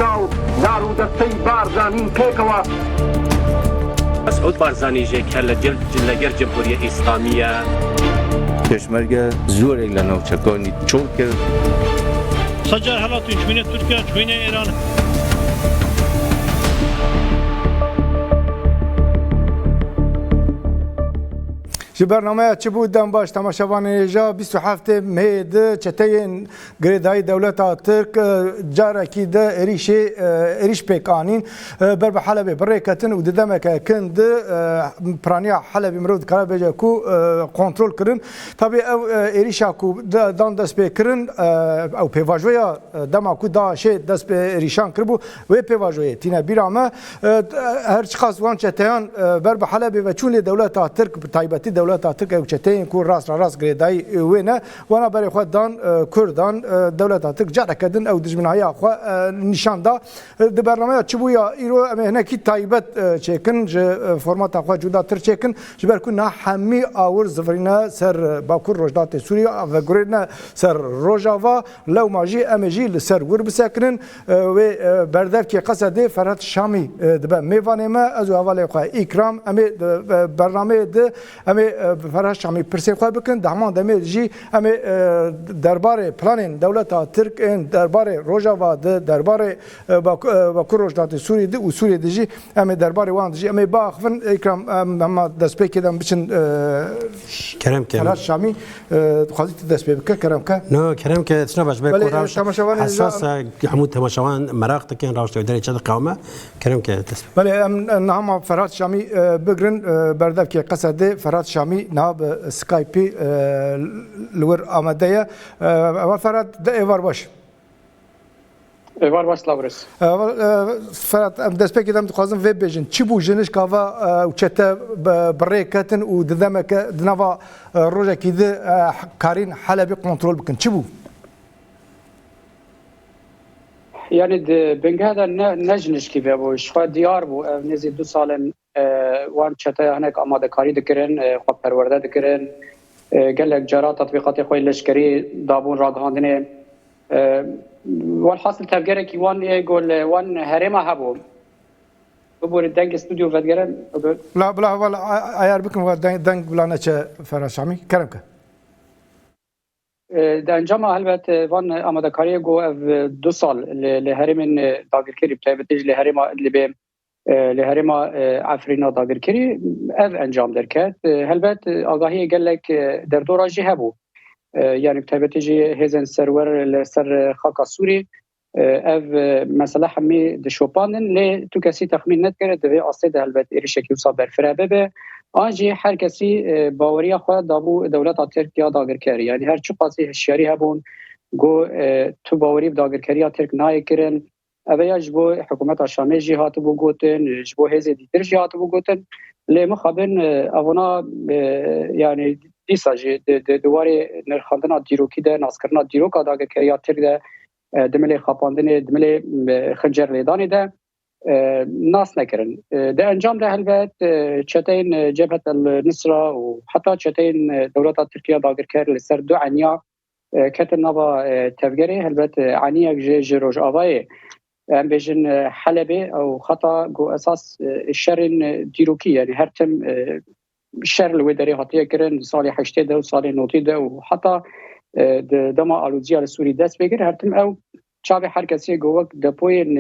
شاو دارو دستی بارزانی پیکوا مسعود بارزانی جه که لگر جمهوری اسلامیه پشمرگه زور ایلانو چکانی چون که سجار حالات چوینه ترکیه چوینه ایران جی برنامه چی بود دم باش تماشاوان جا 27 می ده چتین گریدای دولت ترک جاره کی ده اریش پیکانین بر به حلبه برکتن و ددمه که کند پرانیا حلبه مرود کار بجا کو کنترل کرن طبعا او اریشا کو دان دست پیکرن او پیواجویا دما کو دا شه دست به اریشان کربو و پیواجویا تینا بیرامه هر چخاص وان چتیان بر به حلبه و چون دولت ترک تایبتی دولت ترک او چتین کو راس گریدای وینه وانا برای خود دان کردان دولت ترک جاره کردن او دجمنای خو نشان دا د برنامه چبویا ایرو امه کی تایبت چکن فرمات خو جدا تر چکن جبر کو نه همی اور زفرینا سر باکور روجدات سوریا و گورنا سر روجاوا لو ماجی امجی سر ور بسکنن و بردر کی قصد فرات شامی دبا میوانه ما از اول خو اکرام ام برنامه د ام فرات شامی پرسه خو بکن دهمان دمه جی ام درباره پلان دولت ترک درباره روجاوا درباره باکور روجدات سوری د و سوری دجی ام درباره وان دجی ام باخفن اکرام اما دسپی کدم بچن کرم که فرات شامی خواهید دسپی بکن کرم که نه کرم که تشنا باش بکوراش حساس حمود تماشاوان مراق تکن راوش داری چند قومه کرم که دسپی بله نام فرات شامی بگرن بردف که قصد فرات شامی ناب سکایپی لور آمده اول فرات ایوار باش ایوار باش لاورس فرات دست پی کدام خوازم وب بیجن چی بو جنش کاوا و چته برای کتن و ددمه که دنوا روزه کی ده کارین حلبی کنترل بکن چی بو یعنی بنگهدا نجنش کی بو شخوا دیار بو نزی 2 سال وان چته هنک آماده کاری دکرن خو پرورده دکرن گلک جرا تطبیقات خو لشکری دابون راگهاندنه والحاصل تفجر کی وان گول وان هرما هبو ببور دنگ استودیو ودگرن لا بلا ولا عيار بكم دنگ بلا نچه فراشامی کرم که در انجام البته وان آماده کاری گو 2 سال لهرم داگرکری بتایبتیج لهرم عفرینا داگرکری اف انجام درکت البته آگاهی گلک در دوراجی هبو يعني بتابتيجي هيزن سرور لسر خاكا سوري اف مثلا حمي دشوبانن ل تو كسي تخمين نتكره دبي اصيد البت اريشكي وصابر فرابه انجي هر كسي باوريا خو دابو دولت ترکیه داگرکری يعني هر چو قاسي هشياري هبون گو تو باوري داگرکری ترک نای کرن اویا جبو حکومت شامل جهات بو گوتن جبو هيز ديتر جهات بو گوتن ل مخابن اونا يعني دیساجی دواری نرخاندنا دیروکی ده ناسکرنا دیروکا داگه کریا تر ده دملی خاپاندنی دملی خنجر لیدانی ده ناس نکرن ده انجام ده البته چتین جبهه النصره و حتی چتین دولت ترکیه داگر کر لسر دو عنیا کتن نبا تفگری البته عنیا جروج آوای ام بیشن حلبه او خطا گو اساس شرن دیروکی یعنی هر تم شر الوداري هاتيه كرن صالح حشته ده وصالح نوتي ده وحتى دما الوزيا السوري داس بيجر هرتم او شعب حركسي جوك دبوين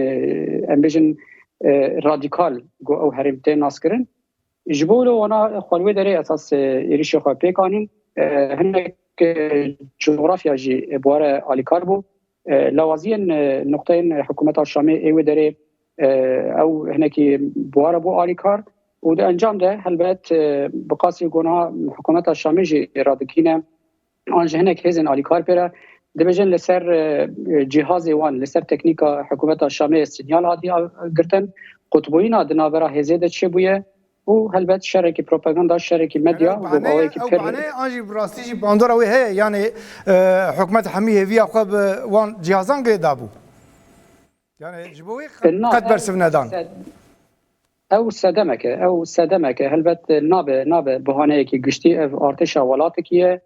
امبيجن راديكال جو او هرمتين ناسكرن جبولو وانا خلوي داري اساس يريش خو بيكانين هناك جغرافيا جي بواره اليكاربو لوازين نقطتين حكومه الشامي ايوه داري او هناك بواره بو اليكار و ده انجام ده البته بقاسی گناه حکومت الشامی جی رادکینه آنجه هنک هزن آلیکار پیره دبیجن لسر جهاز وان لسر تکنیکا حکومت الشامی سینیال هادی گرتن قطبوین آدنا هزه ده چه بویه و البته شرکی پروپاگاندا شرکی مدیا و اوای کی پر آنجی براستی جی باندورا وی هه یعنی حکومت حمیه وی خو وان جهازان گردابو یعنی جبوی قد برسف ندان او صدمك هلبت ناب بهانه کی گشتی ارتش ولات کیه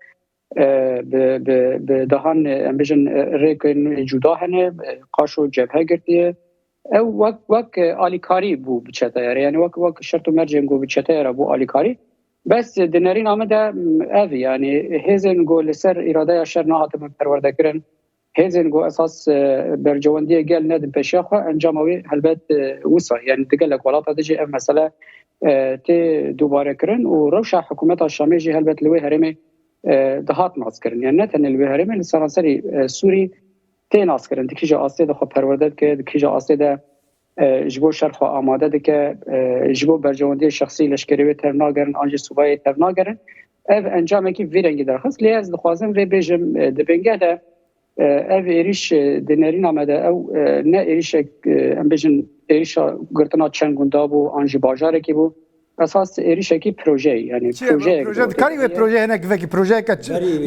به دهان امبیشن ریکن جدا هنه قاشو جبهه گرتیه او وک آلیکاری بو بچته یعنی وک شرط و مرجم گو بچته بو آلیکاری بس دنرین آمده او یعنی هزن گو لسر اراده شر نهات من پرورده کرن هزن گو اساس برجواندی گل ندن پیشاخو انجاموی هلبت وسا یعنی دگلک ولاتا دجی ام مسئله تی دوباره کرن و روشا حکومت الشامی جی هلبت لوی هرمی دهات ناز کرن یعنی نه تنه لوی هرمی لسرانسری سوری تی ناز کرن دکیجا آسته ده خو پرورده که دکیجا آسته ده جبو شرخ آماده ده که جبو برجواندی شخصی لشکری ترناگرن آنجی صوبای ترناگرن اف انجام کی ویرنگی درخواست لیاز دخوازم و بجم دبنگه ده اف ایریش دنرین آمده او نه ایریش ام بجن ایریش گرتنا چند گندابو آنجی باجاره کی بو اساس ایریش کی پروژه یعنی پروژه کاری و پروژه هنگ وکی پروژه که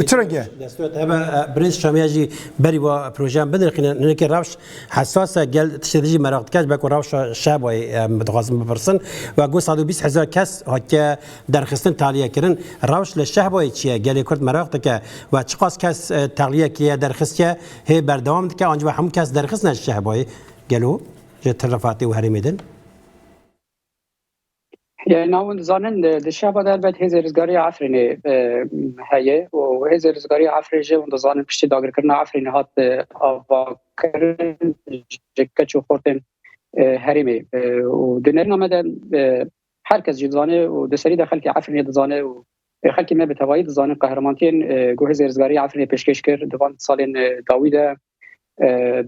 چرنگه دستورات هبا برنس شامیاجی بری و پروژه بدر خیلی نکی روش حساس گل تشتیجی مراقبت کج بکو روش شابای متخاصم بپرسن و گو 120,000 کس که درخستن تعلیه کردن روش لشهبای چیه گلی کرد مراقبت که و چقاس کس تعلیه که درخستیه هی بردوام که آنجا هم کس درخست نشهبای گلو جترفاتی و هری میدن يعني ناون زانن الشعب هذا البيت هذا رزقاري عفريني هي وهذا رزقاري عفري جي وند زانن بشتي داغر كرنا عفريني هات افاكر جكچو خورتن هرمي ودنرنا مدن هركز جزانه ودسري داخل كي عفريني دزانه وخلكي ما بتوايد دزانه قهرمانتين جو هذا رزقاري عفريني بيشكش كر دوان سالين داويده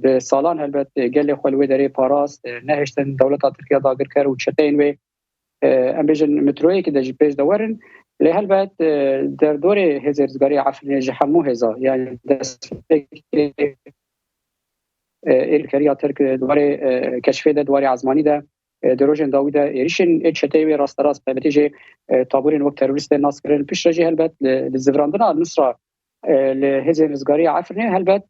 بسالان البت قال خلوي دري باراس نهشتن دولة تركيا داغر كر وشتين و ام بيجن متروي كده جي بيج دورن لهالبات در دور هزارزگاری عفرین جحمو هزا يعني دست الكريا ترك دوار كشفه ده دوار عزماني ده دروجن داوود ايريشن اتشتي راست راست بتيجي طابورين وقت تروریست ناس کرن پیش رجي هالبات لزفراندنا النصره لهزارزگاری عفرین هالبات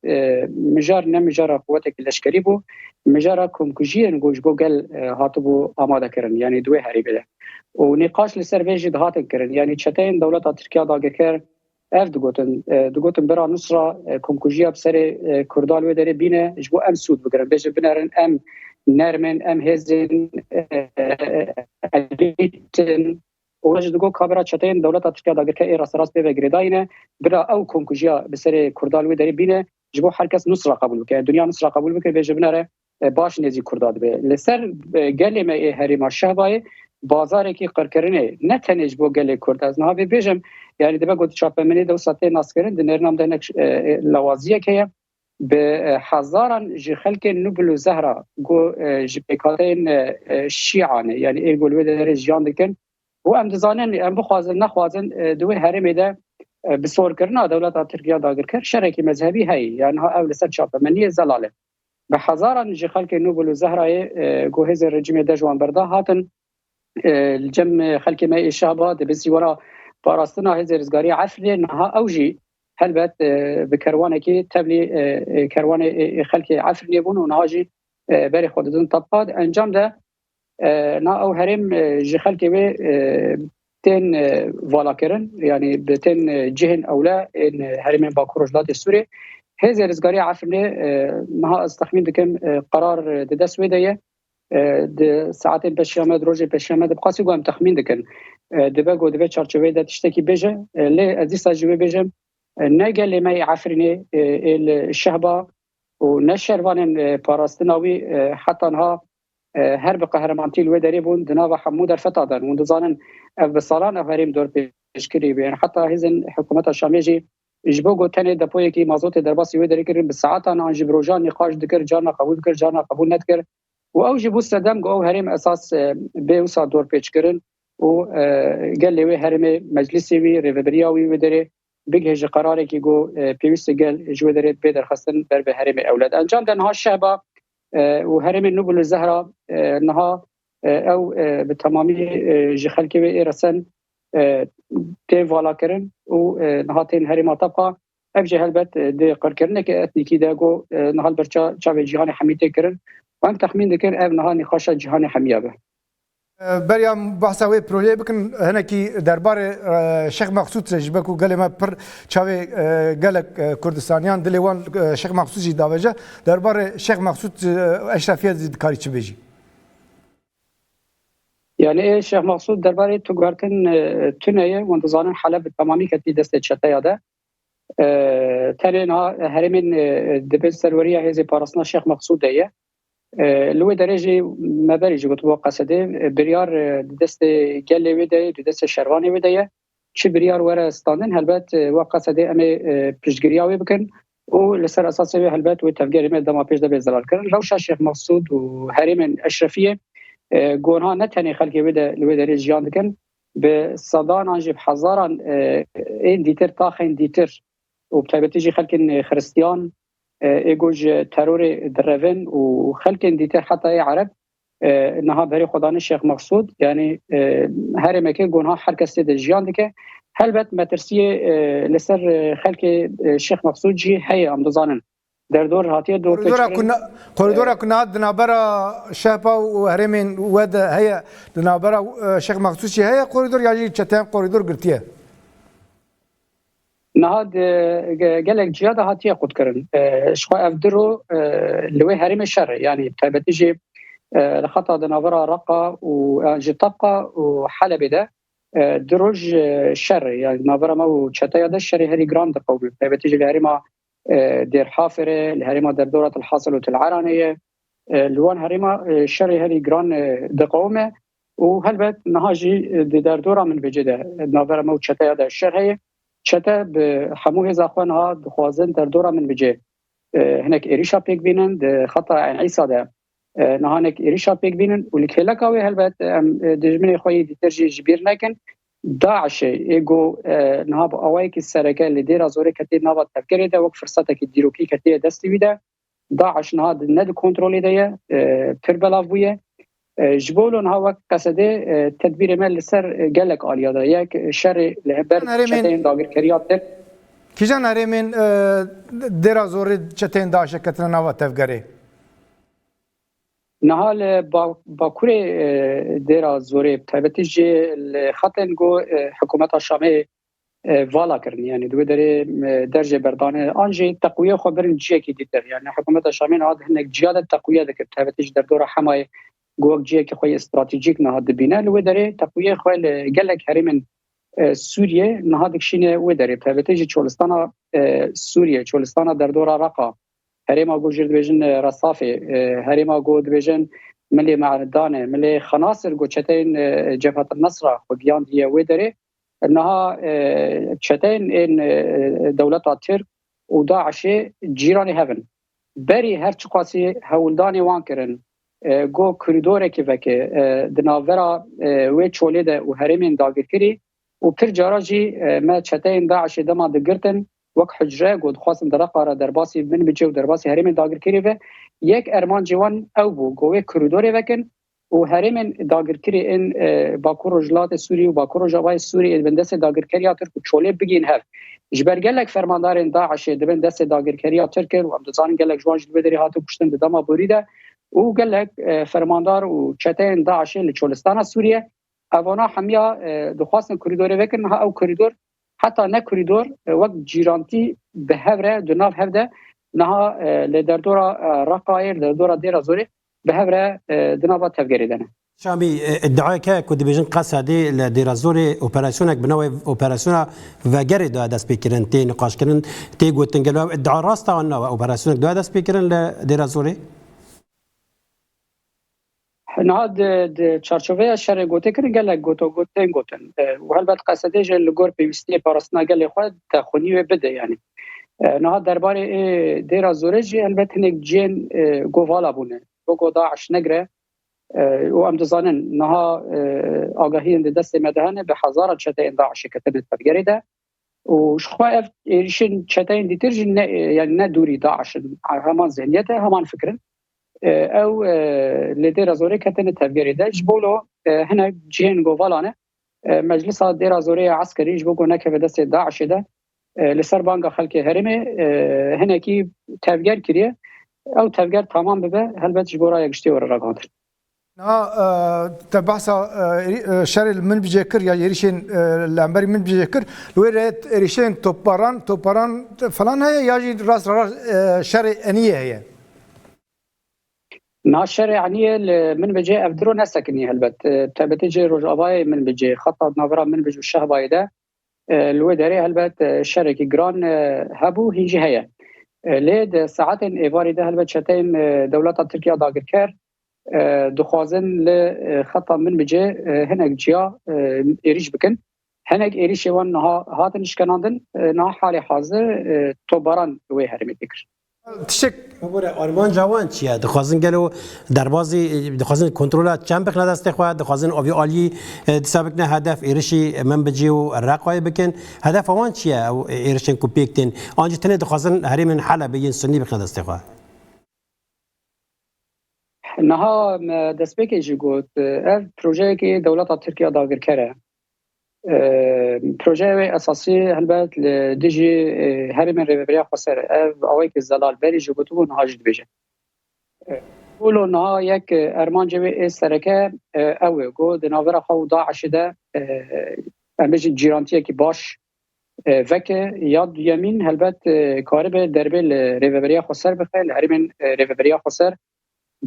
مجار نمجار قوتك الاشكري بو مجرا كومكوجين جوج جوجل هاتبو آماده كرن يعني دوي هريبه ده ونقاش لسر بيجي دهات كرن يعني تشتين دولة تركيا داغر اف دغوتن برا نصرة كومكوجيا بسر كردال ودري بينه جبو ام سود بكرن بيجي بنرن ام نرمن ام هزن اليتن وجد جو كابرا تشتين دولة تركيا داغر كاي راس راس بي غريداينه برا او كومكوجيا بسر كردال ودري بينه جبو هركس نصرة قبول بك دنيا نصرة قبول بك بيجي بنره باش نزی کرداد به لسر گلی ما هریما شهبای بازاری که قرکرینه نه تنیج بو گلی کرد از نه بیجم یعنی دبا گفت چاپ منی دو ساعته ناس کردن دنرنام دنک لوازیه که به هزاران خلک نوبل و زهرا گو جپکاتین شیعانه یعنی ایگول و در جان دکن و ام دزانن ام بخوازن نخوازن دوی هرمی ده بسور کرنا دولت ترکیه داگر کرد شرکی مذهبی هی یعنی ها اول سر چاپ منی زلاله به هزاران خلک نوبل و زهرای گوهز رژیم دجوان بردا هاتن الجم خلک ما اشابه دبسی ورا پاراستنا هزارزگاری عفری نها اوجی هلبت بکروانه کی تبلی کروانه خلک عفری بون و نهاجی بری خوددون طبقات انجام ده نا او هرم خلک به تن والا کرن یعنی بتن جهن اولا ان هرم باکروجلات سوری هذه رزقاري عفرني ما استخمين دكم قرار ددس ويديه د ساعتين بشامد روجي بشامد بقاسي قام تخمين دكن دباغو دبا تشارچوي ده تشتكي بيجه لي ازي ساجوي بيجم نقل لي ما عفرني الشهبه ونشروان باراستناوي حتى انها هر بقهرمانتي الودري بون دنا حمود الفتادن وندزانن بصالان افريم دور بيشكري بين حتى هزن حكومه الشاميجي جبوگو تنه دپوی کی مازوت درباسی و دری کرن به ساعت آن جبروجان نقاش دکر جانا قبول کر جانا قبول نت کر و او جبو صدم گو هرم اساس به وسا دور پیچ کرن و قال لي هرم مجلسي وي ريفبرياوي ودري بيجه قرار کی گو پیوست گل جو دري به درخواستن بر به هرم اولاد انجام دن ها شعبه و هرم نوبل الزهره نها او بتمامي جخل کی رسن تی والا کرن و نهاتین هرما طبقه ابجه هلبت دی قرکرنه که اتنیکی داگو نهال برچا چاوی جهان حمیته کرن و ام تخمین دکن اب نها نخاشا جهان حمیه به بریا بحثا وی پروژه بکن هنکی دربار شیخ مقصود جبکو گله ما پر چاوی گله کردستانیان دلیوان شیخ مقصود جی داوجه دربار شیخ مقصود اشرافیت کاری چه بیجی يعني شيخ مقصود درباري تقارتن تنية وانتظارن حلب تمامي كتي دست چتا ياده ترينا هرمين دبل سرورية هزي بارسنا شيخ مقصود ديه لو درجه مبارج گتو قصده بريار دست گله وده دست شرواني وده چه بريار ورا استاندن هلبت وقصده ام پشگرياوي بكن و لسر اساس هلبت و تفجير ما دما پیش ده بزلال كرن روش شيخ مقصود و هرمين اشرفيه گونها نتنی خلقی بده لوده رجیان دکن به صدان آنجب هزاران این دیتر تاخین دیتر و بتایبتی خلق خريستيان ایگوج ترور درون و خلق دیتر حتی عرب نها بری خدان شیخ مقصود یعنی هر مکه گونها هر کسی رجیان دکه هلبت مترسیه لسر خلق شیخ مقصود جی هی امدزانن در دور هاتیه دور قریدورا كنا دنابرا شابا وهرمين ود هي دنابرا شيخ مقصود هي قريدور يعني چتان قريدور قرتيه نهاد قالك جياده هاتيه قد كرن شخو افدرو لوي هرم الشر يعني تبتجي لخطا دنابرا رقه وجي طبقه وحلب ده دروج الشر يعني دنابرا مو چتا ده الشر هري جراند قوي تبتجي الهرمه دير حافره الهرمه در دوره الحاصل العرانيه لوان هرمه الشر هري جران دقومه وهلبت نهاجي در دوره من بجده نافره مو چتا ده الشر هي چتا بحموه زاخوانها دخوازن در دوره من بجه هناك اريشا بيك بينن خطا عن عيسى ده نهانك اريشا بيك بينن ولكلكاوي هلبت دجمني خوي ديترجي جبير لكن داعش ایگو نهاب اوایک السرکه اللي ديرا زوري كتير نهاب تفكير ده وقت فرصتك الديروكي كتير دستي بده داعش نهاد ند كنترول ده تربلاف بويه جبولون هوا قصده تدبير مال لسر قالك آليا ده يك شر لهبر شتين داغر كريات كيجان هرمين ديرا زوري چتين داعش كتنا نهاب تفكير نهال باکوری دیرا زوری تایبتی جی خطن گو حکومت شامی والا کرن یعنی دو داره درجه بردانه آنجی تقویه خو برن جی کی دیتر یعنی حکومت شامی نهاد هنگ جیاد تقویه دکر تایبتی جی در دور حمای گو جی کی خوی استراتژیک نهاد بینه لو داره تقویه خو گلک هرمن سوریه نهاد کشینه و داره تایبتی جی چولستان سوریه چولستان در دور عراق هريما جو جرد بيجن رصافي هريما جو دبيجن ملي معدانه ملي خناصر جو تشتين جبهه النصره وبيان هي ودري انها تشتين ان دوله الترك وداعش جيراني هفن بري هر چقاسي هولداني وانكرن جو كوريدور كيفك دنافرا و چوليده وهريمين داغركري وبر جاراجي ما تشتين داعش دما دغرتن وک حجره گود خواستم در قاره در باسی من بچه و در باسی هرم داگر کری و یک ارمان جوان او بو گوه کوریدور وکن و هرم داگر کری این باکور جلات سوری و باکور جوای سوری بندست داگر کری ترک چوله بگین هف جبرگلک فرماندار داعش دبن دست داگر کری ترک و امدزان گلک جوان جد بدری هاتو پشتن دما بوریده و گلک فرماندار و چتین داعش لچولستان سوریه اوانا همیا دخواستن کوریدور وکن ها او کوریدور حتی نه کوریدور وقت جیرانتی به هفره دناف هفده نها لدردورا رقایر لدردورا دیرا زوری به هفره دنابا تفگیری دنه شامی ادعای که کد بیژن قصدی لدیرا زوری اپراسیونک بنوی اپراسیونا وگری دو دست بکرن تی نقاش کرن تی گوتن گلو ادعا راست آن و اپراسیونک دو دست بکرن لدیرا زوری نهاد چارچوبه شر گوته کرن گلک گوتن و هلبت قصده جل گور پیوستی پارسنا گل خود تخونی و بده یعنی نهاد درباره دیرا زوره جی البته نک جن گوالا بونه گو داعش نگره و امدزانن نها آگاهی اند دست مدهنه به هزار چته داعش کتن تفگری ده و شخوا ایشن چته دیتر یعنی نه دوری داعش همان ذهنیت همان فکرن او لدير زوري كتن تفجير ده جبولو هنا جين غوفالانه مجلس دير زوري عسكري جبوكو نكف دست داعش ده لسر بانغا خلق هرمه هنا كي تفجير كريه او تفجير تمام ببه هلبت جبورا يكشتي ورا راغاندر تبعث شر من بجكر يا يريشين لامبري من بجكر لويرت يريشين توباران فلان هي ياجي راس شر انيه هي ناشر يعني من بجي افدرو نسكني هلبت تبتجي رجاباي من بجي خطط نافرا من بجو الشهباي ده الوداري هلبت شركي جران هبو هيجي هي لید ساعتين ايفاري ده هلبت شتين دولة تركيا داگر كر دخوازن لخطة من بجي هناك جيا إيريش بكن هناك إيريش وان هاتن إشكناندن نا حالي حاضر توباران وي هرمي فكر تشك آرمان جوان چیه؟ دخوازن گلو دربازی دخوازن کنترلات چند بخن دست خواهد دخوازن آبی عالی دسابق نه هدف ایرشی من بجی و رقای بکن هدف آوان چیه؟ او ایرشین کوپیکتین آنجا تنه دخوازن هری من حاله بگین سنی بخن دست خواهد نها دست بکیجی گود اف پروژه که دولت ترکیه داگر کره پروژه اساسی هلبت لدیجی هری من ریبریا خسر اف اوی که زلال بری جگوتو نهاجد بجه بولو نها یک ارمان جوی سرکه اوی گو دناور خو داعش ده امجی جیرانتیه که باش وکه یاد یمین هلبت کارب دربه ریبریا خسر بخیل هری من ریبریا خسر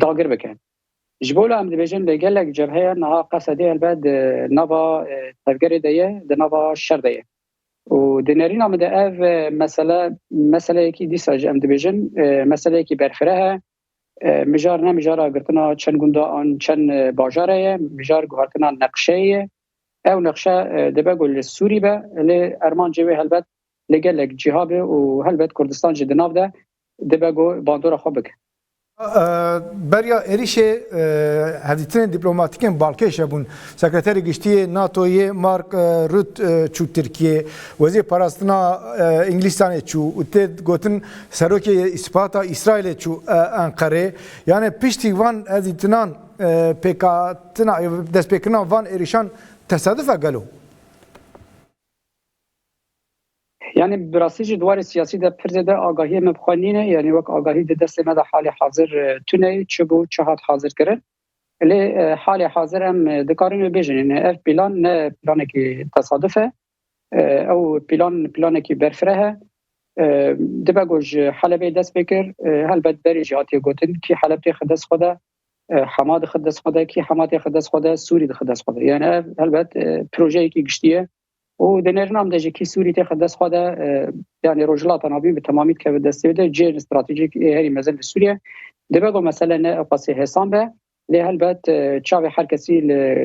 داگر بکن جبولا ام دبیجن لگلک جبهه نها قصدی البد نوا تفجر دیه د نوا شر دیه و دنرین ام ده اف مسئله کی دیساج ام دبیجن مسئله کی برفره مجار نه مجار گرتنا چن گوندا آن چن باجاره مجار گهارتنا نقشه او نقشه دبگل سوری به ل ارمان جوی هلبت لگلک جهاب و هلبت کردستان جدناف ده دبگو باندور خوبک بریا ایریش هدیتن دیپلماتیکن بالکش بون سکرتری گشتی ناتوی مارک روت چو ترکیه وزیر پاراستنا انگلیستان چو اتد گوتن سروک اسپاتا اسرائیل چو انقره یعنی پشتی وان هدیتنان پیکاتنا دست پیکنا وان ایریشان تصادف اگلو يعني براسيج دوار السياسي ده فرزده آگاهی مبخانینه يعني وقت آگاهی ده دست مده حال حاضر تونه چبو چهات حاضر کرن لی حال حاضر هم دکارن بیجن يعني اف بلان نه بلانه که تصادفه او بلانه که برفره ده بگوش حلبه دست بکر هل بد بری جهاتی گوتن کی حلبه خدس خوده حماد خدس خوده کی حماد خدس خوده سوری ده خدس خوده يعني هل بد پروژه کی گشتیه و دنرنام ده کی سوری ته خدس خوده يعني رجلات نابی به تمامیت که دست بده جیر استراتژیک هری مزل سوریه ده بگو مثلا نه قصه حسام به له البت چاوی هر کسی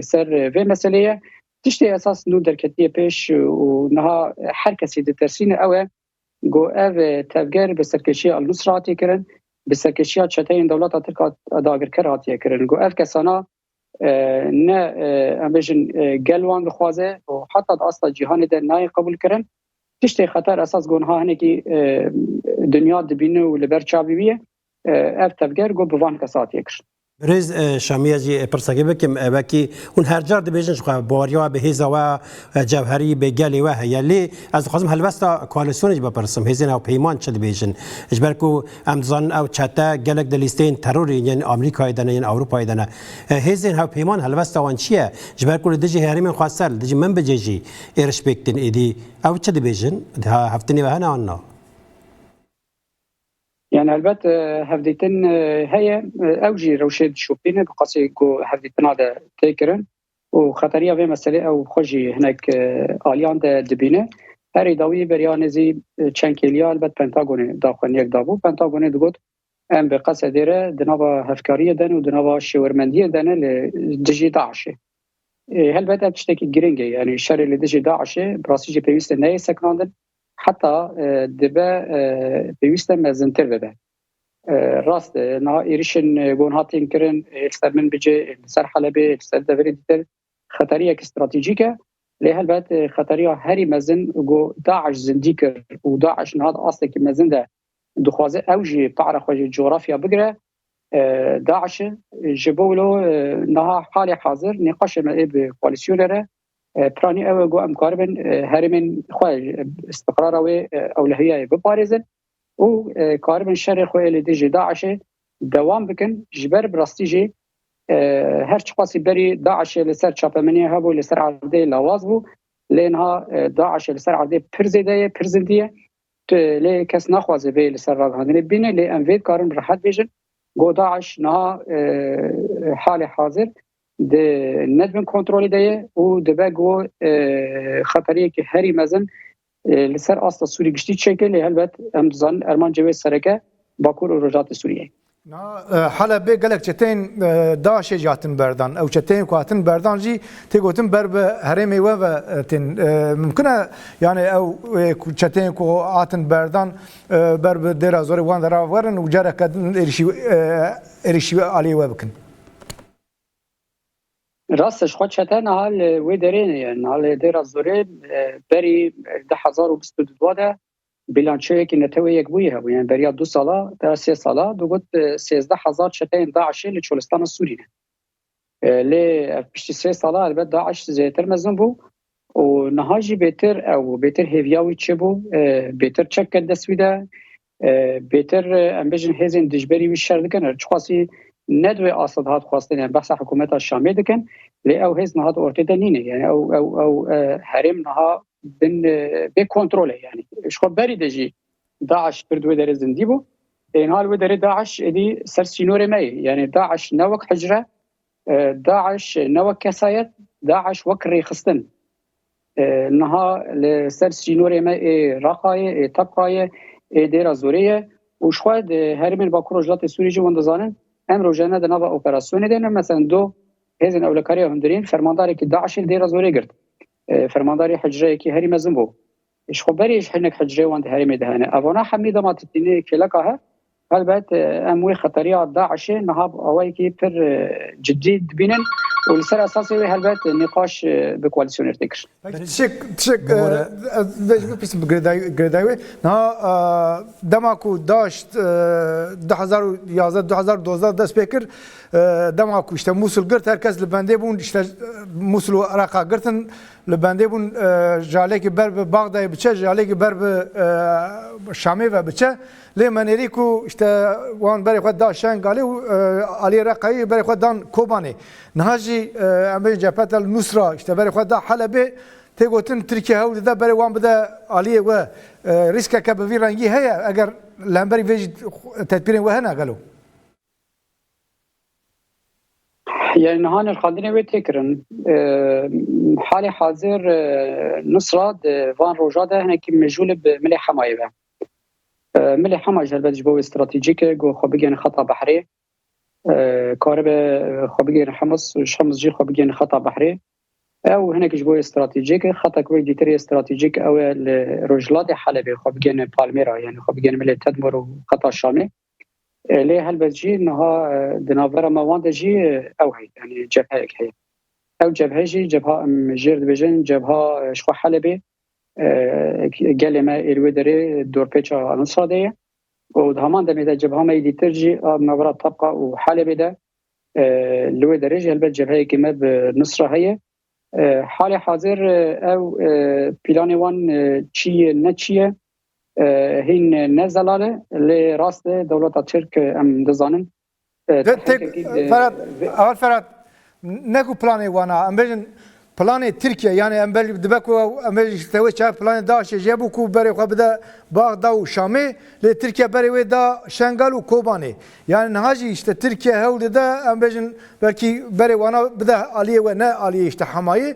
سر و مسئله تشتی اساس نو درکتی پیش و نها هر کسی د ترسین او گو او تفگر به سرکشی النصراتی کرن به سرکشی چتین دولت ترک داگر کراتی کرن گو اف کسانا نه امبیشن گلوان بخوازه و حتی اصلا جهان ده نای قبول کرن تشتی خطر اساس گونها هنه کی دنیا دبینه و لبر چاوی بیه اف تفگر گو بوان کساتی کرن برز شامیه جی پرسگی بکم باکی اون هر جار دبیجن شو باریا به هزا و جوهری به گلی و هیلی از خواستم هلوستا کوالسیونج بپرسم هزین او پیمان چه دبیجن اجبرکو امزان او چتا گلک دلیستین تروری یعنی آمریکا ایدنه یعنی اروپا ایدنه هزین او پیمان هلوستا وان چیه اجبرکو دجی هریم خواستل دجی من بجی ایرش بکتن ایدی او چه دبیجن هفتنی و هنا آنها يعني البته هفديتن هي اوجي روشد شوبين بقاسي جو هفديتن هذا تيكرن وخطريه في مساله او خوجي هناك اليان دبينه هري داوي بريانزي تشانكيليا البته بنتاغون داخل يك دابو بنتاغون دغوت ام بقصدره دنوا هفكاريه دن ودنوا شاورمنديه دن لدجي داعش هلبته بتشتكي جرينجي يعني الشر اللي دجي داعش براسيجي بيست ناي سكراندن حتى دبا بيوست مزنتر بده راست نا ایریشن گونهاتین کرن اکستر من بجه سر حلبه اکستر دوری دیتر خطریه استراتیجیکه له البته خطریه هری مزن گو داعش زندیکر و داعش نهاد اصلا که مزن ده دخوازه اوجی تعرف خوجی جغرافیا بگره داعش جبولو نها حال حاضر نقاش ما به کواليسيونره پرانی او گو امکاربن هرمن خواه استقرار او اولویه بپارزن و کاربن شر خواه لیدی داعش دوام بکن جبر براستیجی هر چقاسی بری داعش لسر چاپمنی هبو لسر عرضه لواز بو لینها داعش لسر عرضه پرزیده پرزندیه لی کس نخوازه به لسر راهاندن بینه لی انوید کارن راحت بیشن گو داعش نه حال حاضر ده ندبن کنترلی ده و ده بگو خطریه که هری مزن لسر آستا سوری گشتی چکه لی هلبت امدزان ارمان جوی سرکه باکور و رجات سوریه حالا به گلک چتین داعش جاتن بردان او چتین کواتن بردان جی تگوتن بر به هرمی و تن ممکنه یعنی او چتین کواتن بردان بر به در زور وان در ورن و جرا کدن ارشی علی و بکن راستش خود چتن حال و درین یعنی حال در زور بری 2022 ده بیلانچه که نتوی یک بویه هبو یعنی بریا 2 ساله در 3 ساله دو گفت 13000 چتین داعشی لچولستان سوریه لی پشت 3 ساله البته داعش زیاتر مزن بو و نهاجی بهتر او بهتر هیویاوی چه بو بهتر چک دسویده بهتر امبیژن هزین دجبری ویشر دکن چخاصی ندوی آساد هات خواستن یعنی بحث حکومت شامی دکن لی او هز نهاد ارتده نینه یعنی او حریم نها بن به کنترل یعنی شخو بری دجی داعش بردو در زندی بو این حال و در داعش ادی سر سینور می یعنی داعش نوک حجره داعش نوک کسایت داعش وک ریخستن نها لسر سینور می رقای تبقای دیر زوریه و شخو هر من با کروجلات سوری جو اندزانن ام روزانه د نوو اپراسیون دین مثلا دو هزن اولکاری هندرین فرمانداری که داعش دیر زوری گرد فرمانداری حجره کی هری مزن بو ايش خبريش حنك حجره وانت هری مدهنه اوانا حميده ما تتني كلكها البت اموي خطريه داعش نهاب اوي كي بر جديد بينن والسر اساسي البت نقاش بكواليسيون ارتكر تشك بس گرداوی نا دماکو داشت 2011 2012 دست بکر دماکو işte موصل گرت herkes لبنده بون işte موصل و عراق گرتن لبنده بون جاله کی بر بغداد بچه جاله کی بر شامی و بچه لمنری کو işte وان بر خود داشتن قالی علی رقایی بر خود دان کوبانی نهاجی امیر جبهت النصره işte بر خود حلبه تگوتن ترکیه هول ده بر وان بده علی و ریسک که به رنگی هيا اگر لامبری ویج تدبیر و هنا قالوا يعني نهان الخادنة وتكرن حالي حاضر نصرة وان روجاده هنا كي مجهول بملي حماية ملي حماية جلبت جبوه استراتيجيك جو خبيجين خطا بحري كارب خبيجين حمص وشمس جي خبيجين خطا بحري او هنا جبوه استراتيجيك خطا كوي ديتري استراتيجيك او رجلات حلبي خبيجين بالميرا يعني خبيجين ملي تدمر وخطا الشامي ليه هالبجي انها دنافرا مواد جي او هي يعني جبهه هي او جبهه جي جبهه جيرد بجن جبهه شخو حلبي قال ما الودري دور بيتشا نصراديه ودهمان ده جبهه ما يديترجي نافرا تبقى وحلبي ده الودري جي هالبجي جبهه كما بنصره هي حال حاضر او بلان وان چی نچیه هین نزلاله لراست دولت ترک ام دزانن فرات نکو پلانی وانا ام بجن پلانی ترکیه یعنی ام بل دبکو ام بل توی چه پلان داعش جابو کو بری خو بده بغداد و شامی ل ترکیه بری و دا شنگال و کوبانی یعنی نهاجی işte ترکیه هول ده ام بجن belki بری وانا بده علیه و نه علیه işte حمایه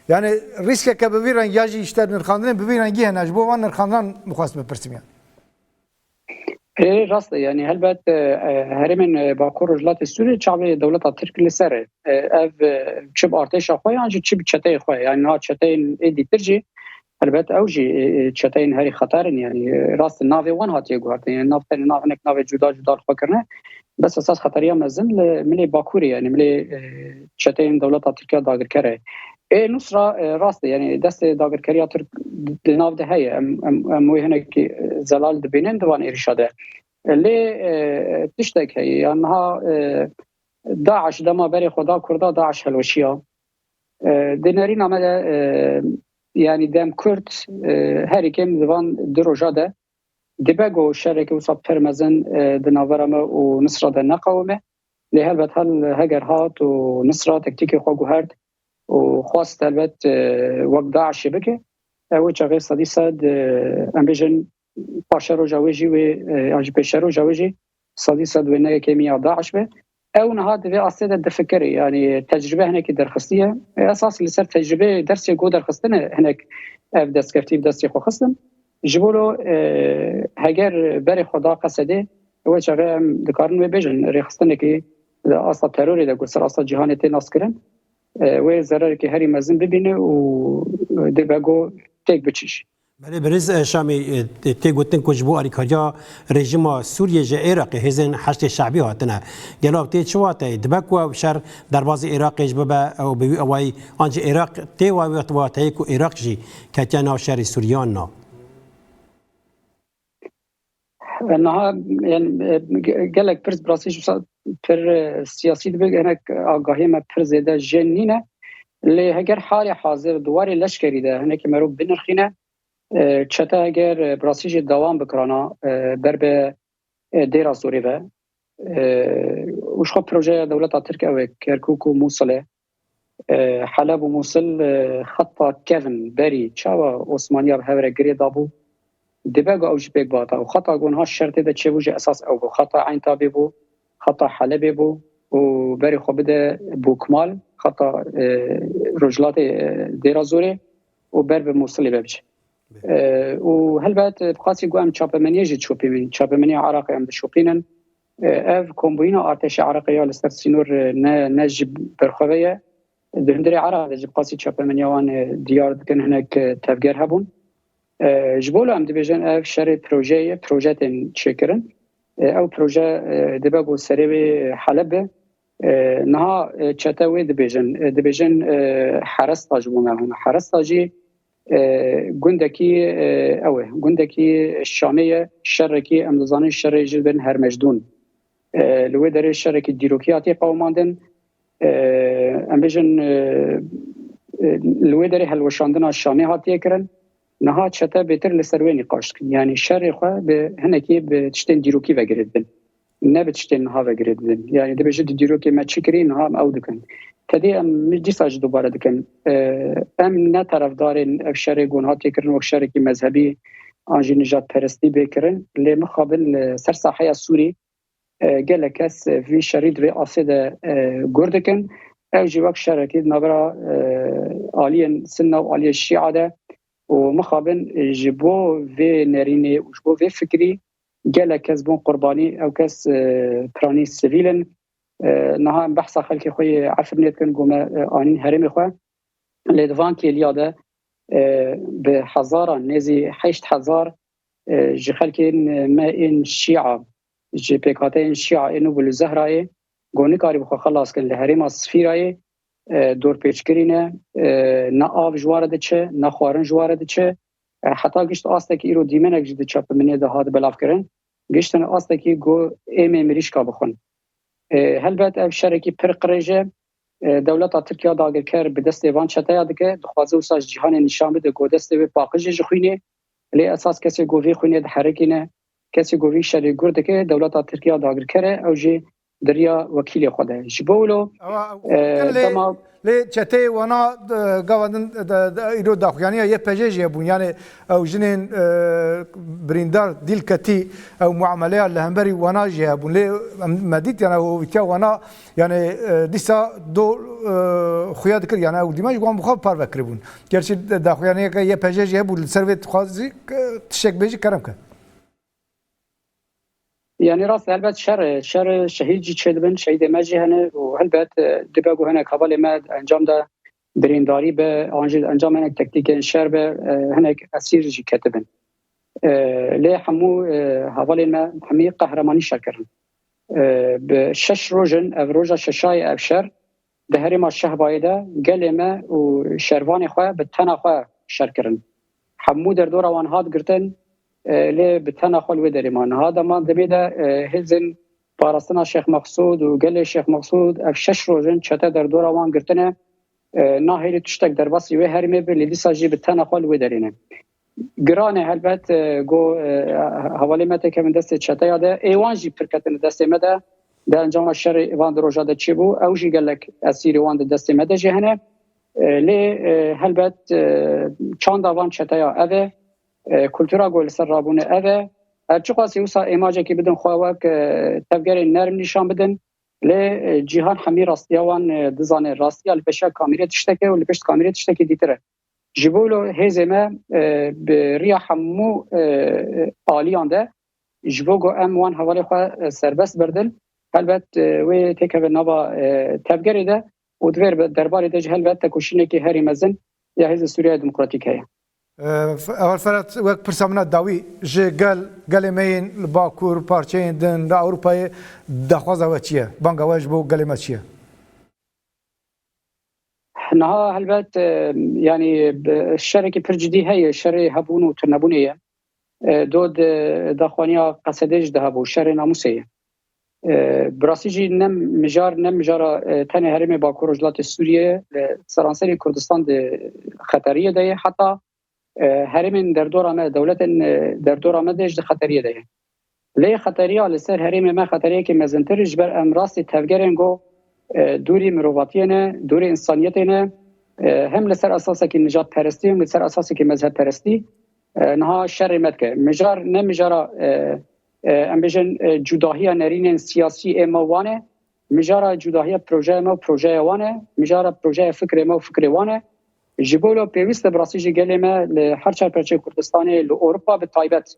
yani riske که ببیرن یاجی işte نرخاندن ببیرن گیه نجبو وان نرخاندن مخواست بپرسیم راست يعني هلبت هرمن باكور رجلات السوري شعبي دولة ترك لسر اف تشب ارتش خويا يعني تشب تشتي خويا يعني ها تشتين ايدي ترجي هلبت اوجي تشتين هري خطر يعني راس النافي وان هاتي غورت يعني نافت نافنك نافي جدا جدا فكرنا بس اساس خطريه مزن ملي باكوري يعني ملي تشتين دولة تركيا داغر كره نصرة راست يعني دست داغر كريا ترك ناف ده هي ام هناك زلال دبينن دوان ارشاده اللي تشتك هي انها داعش دما بري خدا كردا داعش هلوشيا دينارين عمل يعني دم كرد هريكم دوان دروجاده دباغو شركه وصاب فرمزن دناورما ونصرة النقاومه لی هلبت هل هگر هات و نصرا تکتیک خو گوهرد و خواست هلبت وقت داعش بکه او چاقی صدی صد امبیجن پاشا رو جاویجی و آنجی پیش رو جاویجی صدی صد و نه کمی داعش به او نهاد به اصلا دفکری یعنی تجربه هناك درخستیه اساس لسر تجربه درسی گو درخستنه هناك اف دستکفتی دستی خو خستن جبولو هگر بر خدا قصده و چاقی دکارن و بیجن رخستنه که اصلا تروری ده گسر اصلا جهان تی ناس کرن و ضرر که هری مزن ببینه و دبگو تک بچیش بله برز شامی تی گوتن کجبو آریکاریا رژیم سوریه جه عراق هزن حشد شعبی هاتنه گلاب تی چواته دبک و شر در باز عراق جبه او بوی اوای آنج عراق تی وقت واته کو عراق جی کتیانا شر سوریان نا انها يعني قال لك برز براسيش پر سياسي دبك هناك آگاهی ما پر زیاده جنینه اللي هگر حال حاضر دواري لشکری ده هناك مرو بنرخینه چتا اگر براسیج دوام بکرانا بر به دیرا سوری و وش خب پروژه دولت ترکیه و کرکوک و موصله حلب و موصل خطا کفن بری چاوا عثمانیا به هوره گری دابو دباغ اوج بيك باتا وخطا قونها الشرط ده تشوج اساس او خطا عين تابي بو خطا حلبي بو وبري خو بده بوكمال خطا رجلات ديرازوري وبر بموصلي ببج وهلبات بقاسي قوام تشابمنيه جي تشوبيمين تشابمنيه عراقي ام شوبينن اف كومبوينا ارتش عراقيه لستر سينور نجب برخويه دهندري عراق جي بقاسي تشابمنيه وان ديار كان هناك تفجير هبون جبولو ام دبیجن اف شر پروژه تشکرن او پروژه دباغو سریوی حلب نها چتاوی دبیجن حرستا جبومه حرستا جی گندکی شامیه شرکی امدزانه شر جلبن هرمجدون لوی داره شرکی دیروکیاتی قوماندن ام بیجن لوی داره هلوشاندن شامی هاتیه کرن نها چتا بهتر لسروینی قاشت یعنی شر خو به هنکی به تشتن دیروکی وگردن نه به تشتن ها وگردن یعنی ده بجد دیروکی ما چکری نها او دکن تدی ام مجدی ساج دوباره دکن ام نه طرفدار افشار گونها تکرن و افشار کی مذهبی آنجی نجات پرستی بکرن لی مخابل سر ساحه سوری گله کس وی شرید و آسد گردکن او جوک شرکی نبرا عالی سنه و عالی شیعه ده ومخابن جبو في ناريني وجبو في فكري قال كسبون قرباني او كاس براني سيفيلن نها بحث خلكي خويا عفر نيت كنقوم انين هرمي خو لدفان كي الياده بحزاره نزي 8000 جي خلكي ما ان شيعه جي بيكاتين شيعه انو بالزهراي قوني كاري بخو خلاص كن الهرم الصفيراي دور پیچکرینه نه آب جواره چه نه خوارن جواره چه حتی گشت آسته که ایرو دیمنک جده چاپ منی ده هاد بلاف کرن گشتن آسته که گو ایم مریش کا بخون هلبت اف شرکی پر قرجه دولت ترکیه داگر کر به دست ایوان چته یاد که دخوازه و ساز جهان نشان بده گو دست و باقج جخوینه لی اساس کسی گوی خوینه ده حرکینه کسی گوی شری گرد که دولت ترکیه داگر کره او جی دریا وکیل خوده جبولو لی چته وانا گاوندن ایرو داخویانی یه پجیجی بون یعنی او جنین بریندار دیل کتی او معامله لهمبری وانا جه بون لی مدید یعنی او ویتیا وانا یعنی دیسا دو خویاد کر یعنی او دیماج قوم بخواب پر وکر بون گرچه داخویانی یه پجیجی بون سرویت خوازی تشک بیجی کرم که يعني راس هلبت شر شهيد جي تشدبن شهيد ماجي هنا وهلبت دباغو هنا كابال ما انجام ده برينداري به انجام هنا تكتيك شر به هنا اسير جي كتبن لي حمو حوالي ما حمي قهرماني شكرن بشش روجن اف روجا ششاي افشر دهري ما شهبايده قلمه وشروان خو بتنا خو شركرن حمو در دور وان هاد قرتن لی بتنا خال و دریمان هذا ما دمیده هزن پاراستنا شیخ مقصود و گل شیخ مقصود اف 6 روزن چته در دور وان گرتنه ناهیلی تشتک در باسی و هرمی به لیدی ساجی بتنا خال و درینه گرانه هلبت گو حوالی مته که من دست چته یاده ایوان جی پرکتن دست مده ده انجام شر وان دروجا ده چی بو او جی گلک اسیر وان ده دست مده جهنه لی هلبت چند وان چتایا اوه کلتورا گل سر رابونه اوه هرچی قاسی وسا ایماجه که بدن خواهوک تفگر نرم نشان بدن لی جیهان همی راستیوان دزانه راستیا لپشا کامیره تشتکه و لپشت کامیره تشتکه دیتره جبولو هزمه بریا همو آلیان ده جبوگو ام وان حوالی خواه سربست بردل هلبت وی تکه به نوا تفگری ده و دویر درباری ده هلبت تکوشینه که هری مزن یا هز سوریه دموکراتیک هیا اول فرات وقت پرسامنا داوی جه گل مین باکور پارچین دن دا اروپای دخوازه و چیه بانگا واج بو گل ما چیه نها هلبت يعني الشركه برجدي هي الشري هبون وتنبونيه دود دخوانيا قصدج دهبو شر ناموسيه براسيجي نم مجار تاني هرمي باكو رجلات سوريا سرانسري كردستان خطريه ده حتى هرم در دور ما دولت در دور ما دج خطريه ده ليه خطريه لسر هرم ما خطريه که مزنتر جبر امراس تفگرنگو دوری مرواتیانه دوری انسانیتینه هم لسر اساس که نجات پرستی هم لسر اساس که مذهب پرستی نها شر مدکه مجار نه مجارا امبیژن جداهی نرین سیاسی اموانه مجارا جداهی پروژه ما پروژه وانه مجارا پروژه فکر ما فکر وانه جبولو پیوست براسیج گلمه لهر چهار پرچه کردستانی لاوروپا به تایبت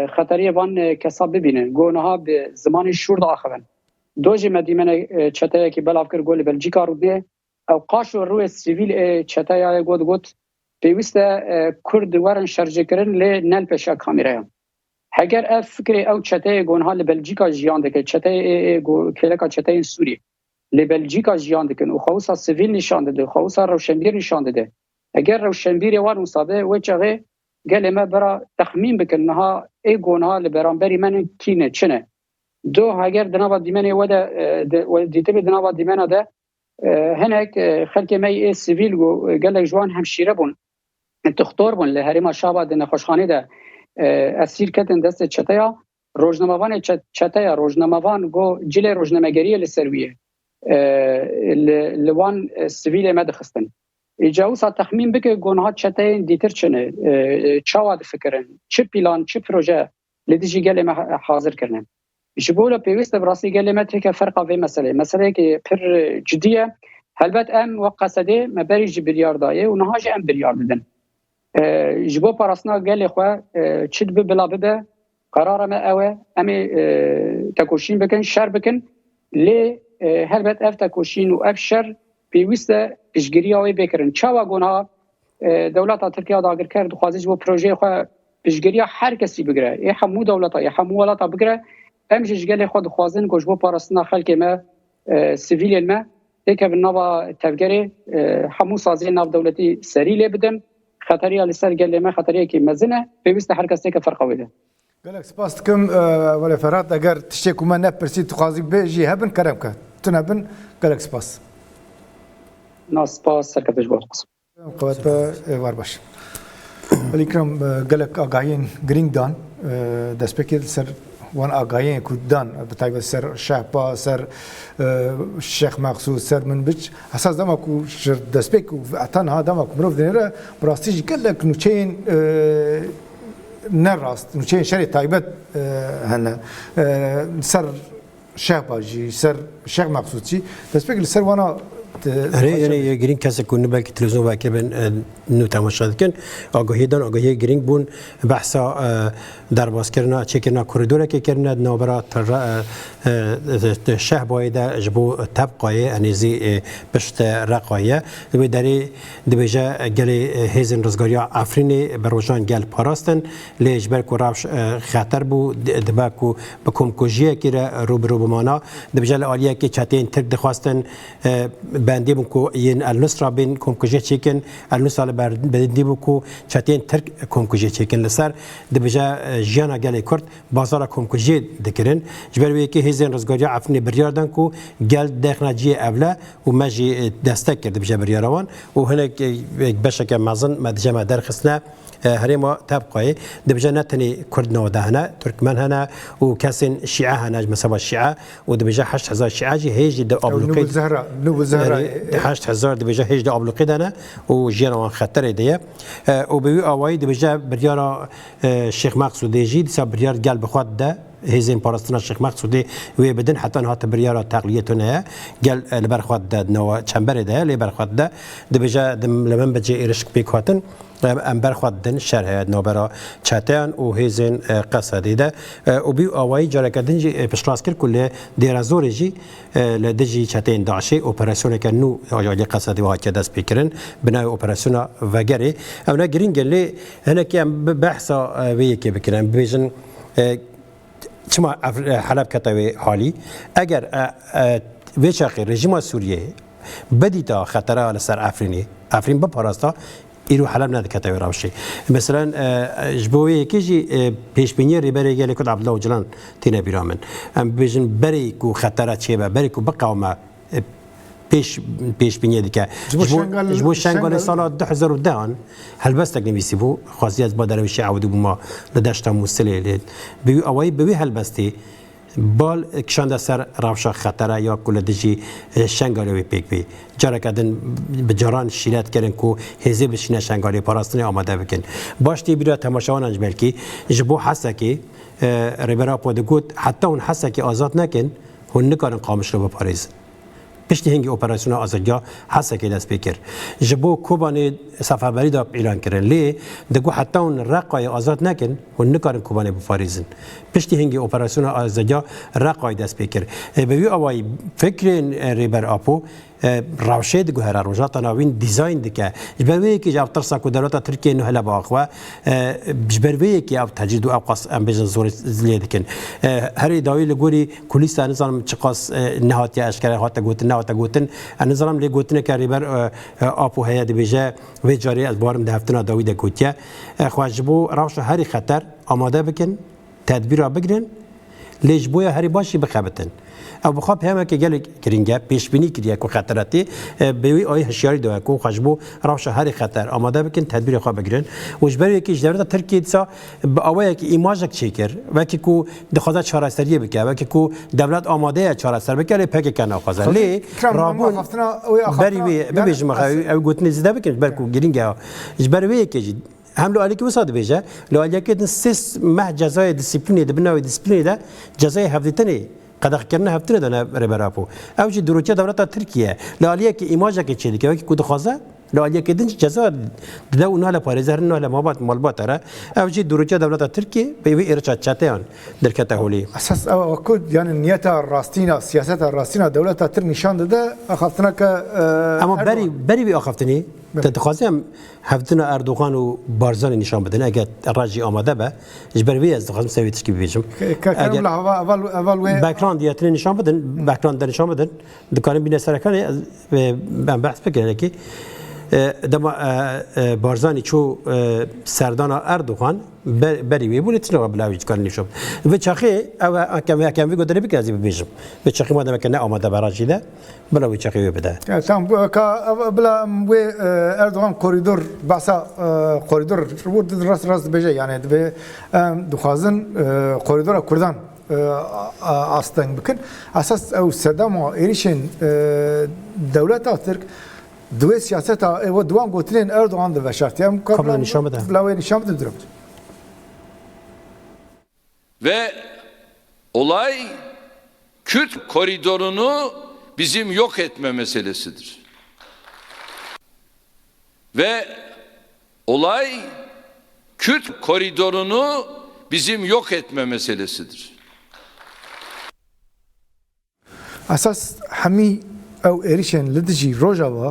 خطری وان کسا ببینن گونها به زمان شورد آخرن دوجی مدیمن چتایا که بلاف کر گل بلژیکا رو ده او قاشو روی سیویل چتایا گوت پیوست کرد ورن شارژ کرن ل نل پشا کامیرا اگر اف فکر او چتای گونها ل بلژیکا جیان ده که چتای کلکا چتای سوری ل بلژیکا جیان ده که او خوسا سیویل نشان ده خوسا روشنبیر نشان ده اگر روشنبیر وان مصابه و چغه گل ما برا تخمین بکنها ای گونها ل برانبری من کینه چنه دو اگر دنوا دیمنه و دیته به دنوا دیمنه ده هناك خلک می سیویل گو گل جوان همشیره بون تختار بون لهرما شابه ده نخوشخانه ده اسیر کتن دست چتایا روزنامه‌وان چتایا روزنامه‌وان گو جل روزنامه‌گری لسرویه لوان سیویل مدخستن اجاوس تخمین بک گونها چتای دیتر چنه چاواد فکرن چه پلان چه پروژه لدیجی گل ما حاضر کردن جبولا پیوست براسی گل ما تک فرق و مسئله که پر جدیه هلبت ام و قصده مبری جبریار دایه و نهاج ام بریار دادن جبو پراسنا گل خو چد به بلا به قرار ما اوه ام تکوشین بکن شر بکن لی هلبت اف تکوشین و ابشر پیوست پیشگیری اوی بکرن چاوا گونها دولت ترکیه داگر کرد خوازش بو پروژه خو پیشگیری هر کسی بگیره ای همو دولت ای همو ولات بگیره ام جگل خود خوازن گوش بو پاراستنا خلک ما سیویل ما یک به نوا تفگری همو سازی ناو دولتی سری لی بدن خطری علی سر گل ما خطری کی مزنه پیوست هر کسی که فرق ویده گلک سپاس کم ولی فرات اگر تشتکو من نپرسی تو خوازی بجی هبن کرم که تنبن گلک سپاس ناس سپاس سرکتش بود قوت به وار باش ولی کرم گلک آگاهین گرینگ دان دست بکید سر وان آگاهی کودان بتایب سر شهبا سر شیخ مخصوص سر من بچ اساس دما کو شر دسپک و اتن ها دما کو مروف دنره براستیج گلک نوچین نراست نوچین شری تایبت هنا سر شهبا جی سر شیخ مخصوص جی دسپک سر وانا یعنی گرینگ کسی کنه بلکه تلویزیون واقعی بن نو تماشا کن آگاهی گرینگ بون بحثا در باز کردن چه کردن کوریدور که کردن نابرا شهر باید جبو طبقه انیزی پشت رقایه دوی داری دویجا گلی هیزن رزگاریا افرینی بروجان گل پاراستن لیج برکو رابش خطر بو دباکو بکم کجیه که رو بمانا دویجا آلیه که چتین ترک دخواستن بندی بکو این النصرة بین کمکجه چیکن النصرة بندی بکو چتین ترک کمکجه چیکن لسر دبجا جیانا گلی کرد بازار کمکجه دکرن جبروی که هزین رزگاری عفنی بریاردن کو گل داخل جی اوله و ماجی دستک کرد بجا بریاروان و هناك بشك مازن ما دجما درخصنا هريما تبقى دبجا نتني كردنا ودهنا تركمان هنا وكاسن شيعة هنا مسوا الشيعة ودبجا 8000 شيعة جي هيج دو ابلقي نوبل زهرة 8000 دبجا هيج دو ابلقي دنا وجينا خطر دي وبيو اواي دبجا بريارا الشيخ مقصود يجي دسا بريار قال بخواد ده هزين باراستنا الشيخ مقصودي وبدن حتى هات بريارة تقليتنا قال لبرخواد ده نوا چمبر ده لبرخواد ده دبجا لمن بجي إيرشك بيكواتن ام برخواد دن شرح نوبرا چاتان و هزين قصدي ده وبيو اواي جارا كدن جي بشلاس كل كل ديرازور جي لدجي چاتين داعشي اوبراسيون كنو يا قصدي وهكذا داس بيكرن بناء اوبراسيون فاجري انا جرين قال لي هنا كان بحثا ويكي بكرن بيجن چما حلب كتاوي حالي اگر ويشاقي رژیم سوریه بدی تا خطره على سر افرین بپاراستا ایرو حلب ند كتاوي راوشي مثلا جبوي كيجي پیش بینی ریبری گلی کد عبدالله جلان تینا بیرامن ام بیجن بری کو خطره چیبه بری کو بقومه پیش بینی دیگه جبو شنگال سال 2010 هل بس تکنیسی بو خاصی از با درویش عودی بو ما لداشت موسلی بیو اوای بیو هل بستی بال کشانده سر روشا خطره یا کل دجی شنگالی پیک بی جارا کردن بجاران شیلت کردن کو هزی بشینه شنگالی پاراستنی آماده بکن باشتی بیرا تماشاوان انج بلکی جبو حسا که ریبرا پودگوت حتی اون حسا که آزاد نکن هون نکارن قامش رو بپاریزن پشتی هنگی اپراسیون آزادیا حسا که دست بکر جبو کوبانی سفربری دا اعلان کردن لی دگو حتی اون رقای آزاد نکن و نکارن کوبانی بفاریزن پشتی هنگی اپراسیون آزادیا رقای دست بکر بیو اوای فکر ریبر آپو روشه دگو هر روزات ناوین دیزاین دکه جبروی که جاب ترسا کو دولت ترکیه نه هلا باخوا جبروی که اب تجدید او قص ام بجن زور زلی دکن هر داوی لگوری کلیس نظام چقاس نهات اشکال هات گوتن نهات گوتن نظام لی گوتن که ریبر آپو هيا دبیجه و جاری از بارم دهفتنا داوی دکوتیا خواجبو روش هر خطر آماده بکن تدبیر بگیرن لیجبویا هری باشی بخابتن او بخواب همه که گل کرینگه پیش بینی کردیه که خطراتی بیوی آی هشیاری دوه که خشبو روش هر خطر آماده بکن تدبیر خواب بگیرن و جبری که دولت ترکیه دسا با اوای که ایماژک چیکر و که کو دخوازه چاره‌سری بکه و که کو دولت آماده چاره‌سر بکه لی پک کنه خوازه لی رابون بری ببیجم او گوتنی زده بکن برکو گرینگه جبری که هم لو عليك وصاد بيجا لو عليك نسيس مع جزاء ديسيبلين دبنا ديسيبلين ده جزاء هفتني قد كرنا هفتني ده ربرابو او جي دروتيا دولة تركيا لو عليك ايماجا كتشيلي كي كود خازا لو عليك دنج جزاء ده وناله باريزر ناله مابات مالبات ترى او جي دروتيا دولة تركيا بيبي ارشاد شاتيان دركته هولي اساس او كود يعني نيتها الراستينا سياستها الراستينا دولة ترك نشان ده اخذتنا ك اما بري بي اخذتني تتخاصم هفتنا اردوغان و بارزان نشان بدن اگر راجي آماده به جبروی از دخوازم سویتش کی بیشم اگر اول باکراند دیاتری نشان بدن باکراند نشان بدن دکانم بین سرکانه من بحث بکنم که دما بارزانی چو سردان اردوغان بری وی بودی تنها بلاویج کار نشد و چاخی او کم وی گذری بکنی بیشم و چاخی مادام که نه آماده براجی ده بلاوی چاخی بده. تام که بلا و اردوغان کوریدور بحثا کوریدور بود راست بجه یعنی دخوازن کوریدور کردان آستن بکن اساس او صدام ایریشن دولت ترک دوی سیاست و دوان گوترین اردوغان ده شرطی هم قبل نشان بده بلاوی نشان بده درم ve olay Kürt koridorunu bizim yok etme meselesidir. Ve olay Kürt koridorunu bizim yok etme meselesidir. Asas hami او ایریشن لدجی روجاوا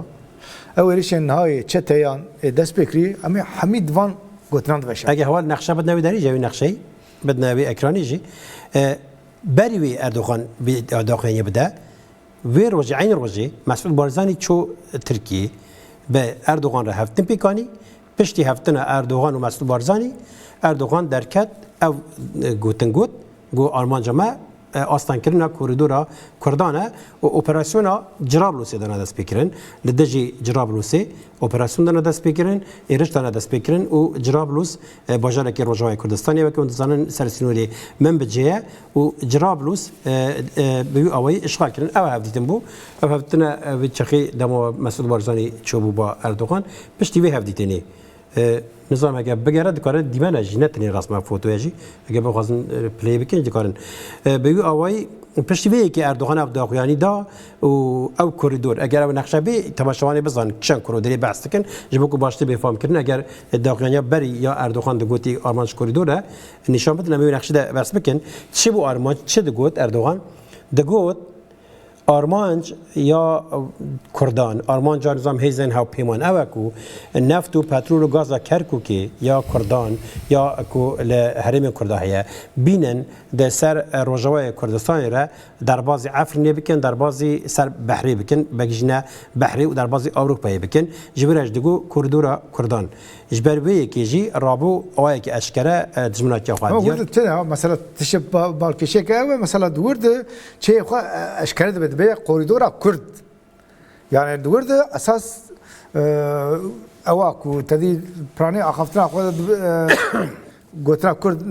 او ایریشن های چتیان دست بکری اما حمید وان گوتراند بشه اگه حوال نقشه بدنا بداری جوی نقشه بدنا بی اکرانی جی بری وی اردوغان بی اردوغانی بده وی روژه عین روژه مسعود بارزانی چو ترکیه به اردوغان را هفتن پیکانی پشتی هفتن اردوغان و مسعود بارزانی اردوغان درکت او گوتن گوت گو آلمان جمع آستان کردن کوریدورا کردانه و اپراسیونا جرابلوسی دارن دست بکرن لدجی جرابلوسی اپراسیون دارن دست بکرن ایرش دارن دست بکرن و جرابلوس باجاره که روجای کردستانی و که اون سرسینوری من بجیه و جرابلوس بیو آوای اشغال کردن او هفدیتن بو او هفدیتن و چخی دمو مسعود بارزانی چوبو با اردوغان پشتی وی هفدیتنی نظام اگر بگره دکاره دیمن اجی نتنی رسم فوتو اجی اگر بخوازن پلی بکنی دکارن بیو آوای پشتیوی که اردوغان او داغیانی دا و او کوریدور اگر او نقشه بی تماشاوانی بزن چند کوریدوری بحث کن جبو کو باشته بفهم کردن اگر داغیانی بری یا اردوغان دگوتی آرمانش کوریدوره نشان بدن می نقشه ده بحث بکن چه بو آرمان چه دگوت اردوغان دگوت آرمانج یا کردان آرمانج نظام هیزن هاو پیمان اوکو نفت و پترول و گاز کرکو که یا کردان یا کو لحرم کردایه بینن در سر روجوای کردستان را در بازی افرینی بکن در بازی سر بحری بکن بگیجنه بحری و در بازی اروپایی بکن جبرش دگو کردورا کردان جبر وی که جی رابو آیا که اشکره دجمنات یا خواهد مثلا تشب بالکشه که مثلا دورد چه خواه اشکره ده به کوریدورا کرد یعنی دورد اساس اواکو تدی پرانی آخفتنا خود گوتنا کرد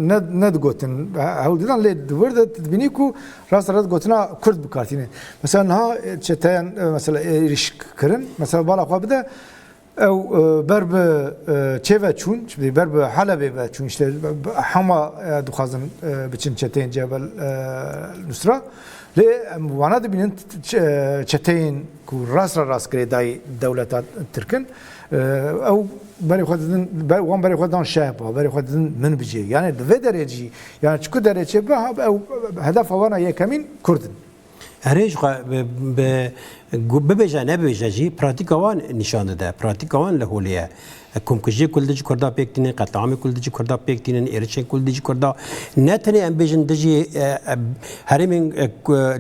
ند گوتن هول دیدن لی دورد تبینی کو راست راست گوتنا کرد بکارتینه مثلا ها چتن مثلا ایش کرن مثلا بالا خو بده او برب چه چون برب حلبه چون işte حما دخازن بچن چتین جبل نصرة لی وانا دبینن چتین کو راست کری دای دولت ترکن او برای خودن وان برای خودن شعب برای خودن من بجی یعنی دو درجی یعنی چکو درجه به او هدف وانا یکمین کردن هریج ببیجه نبیجه جی پراتیک آوان نشان داده پراتیک آوان لحولیه کمکشی کل دیجی کرده پیکتینن قطعامی کل دیجی کرده پیکتینن ایرچین کل دیجی کرده نه تنی ام بیجن دیجی هرمین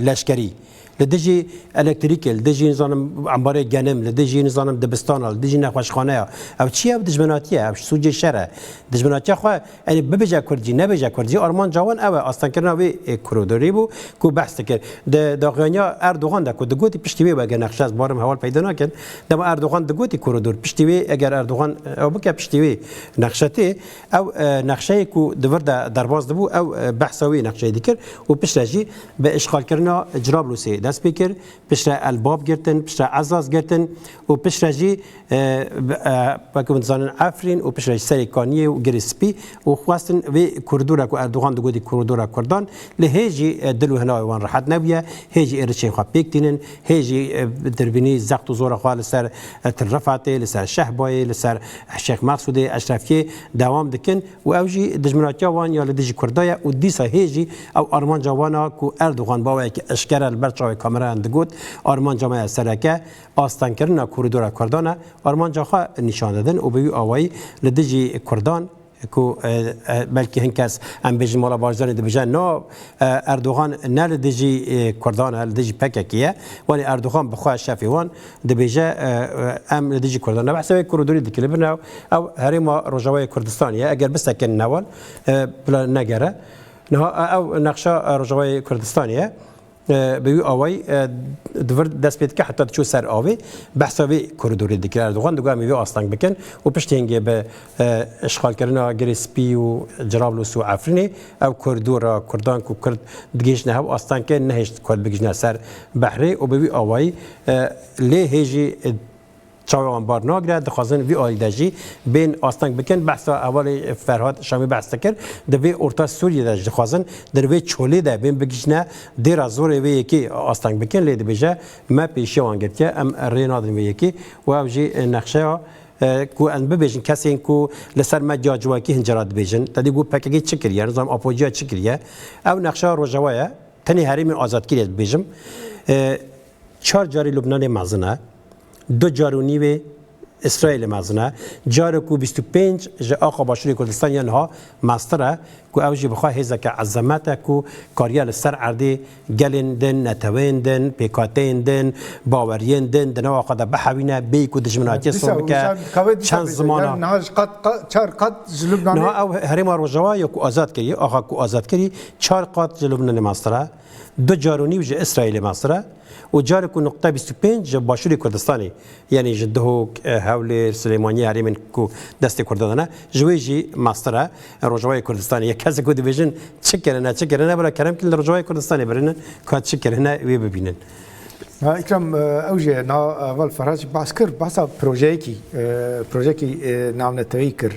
لشکری لدیجی الکتریکل لدیجی نظام عماره گنم لدیجی نظام دبستان لدیجی نخوشخانه او چی او دجمناتیه او سوجه شره دجمناتیه خو یعنی ببیجه کردی نبیجه کردی آرمان جوان او اصلا کردن وی کورودوری بو کو بحث کرد داغیانیا اردوغان دا کو دگوتی پشتیوی اگر نقشه از بارم حوال پیدا نکن دم اردوغان دگوتی کورودور پشتیوی اگر اردوغان او بک پشتیوی نقشته او نقشه کو دور درباز دبو او بحثوی نقشه دیگر و پشتاجی به اشغال کردن جرابلوسی دست بکر پشت الباب گرتن پشت عزاز گرتن و پشت جی باکم زنان افرین و پشت سریکانیه و گریسپی و خواستن و کوریدورا کو اردوغان دگودی کوریدورا کردان لهجی دلو هنا وان راحت نبیه هجی ارچه خو پیکتینن هجی دربینی زخت و زور خال سر ترفعته لسر شهبای لسر شیخ مقصود اشرفی دوام دکن و اوجی دجمنات وان یا لدیجی کردایا و دیسا هجی او آرمان جوانا کو اردوغان باوی که اشکر البرچاوی کامرا اندگود آرمان جامعه سرکه آستان کردن کوریدورا کردانه آرمان جاخا نشان دادن و به آوایی لدیجی کردان کو بلکه هنکس ام بیج مالا بارزانی دبیجن نه اردوغان نه لدیجی کردان لدیجی پککیه ولی اردوغان بخواه شفیوان دبیجه ام لدیجی کردان نه بحثه کوریدوری دکیله برناو او هریما روجاوی کردستانیه اگر بسکن نوال بلا نگره نه او نقشه روجاوی کردستانیه بیو آوای دور دست بید که حتی چو سر آوی بحثاوی کوریدوری دیگر اردوغان دگاه میوی آستانگ بکن و پشت هنگه به اشغال کردن گریسپی و جرابلوس و افرینی او کوریدور کردان کو کرد دگیش نه و آستانگ که نهشت کرد بگیجنه سر بحری و بیو آوای لی هیجی چاوان بار ناگره دخوازن وی آیدجی بین آستانگ بکن بحثا اول فرهاد شامی بحث کرد دوی ارتا سوریه داشت دخوازن در وی چولی ده بین بگیشنه دیر از زور وی یکی آستانگ بکن لیده بیجه ما پیشی وانگرد که ام رینادن وی یکی و اوجی نقشه ها کو ان ببیجن کسی کو لسر ما جاجواکی هنجرات بیجن تدی گو پکگی چکریه نظام اپوجیا چکریه او نقشه روجوایه تنی هریم آزاد کریه بیجم 4 جاری لبنان مزنه 2 جارونی و اسرائیل مازنه جار کو 25 ج آقا باشوری کردستان ها ماستره کو اوجی بخواه هزا که عظمت کو کاریال سر عردی گلین دن نتوین دن پیکاتین دن باورین دن دنوا قد بحوینه بی کو دجمناتی صوب که چند زمانه نهاش قد لبنان نه او هریم روجوا یا کو آزاد کری آقا کو آزاد کری 4 قط لبنان ماستره 2 جارونی وجه اسرائیل ماستره و جار کو نقطه 25 باشوری کردستانی یعنی جده حول سلیمانی هریمن کو دست کردانه جویجی ماستره روجوای کردستانی یک کس کو دیویژن چکرنه برای کرم کل روجوای کردستانی برن که چکرنه وی ببینن اکرم اوجه نا اول فرج بحث کر بحثا پروژه کی نام نتوی کر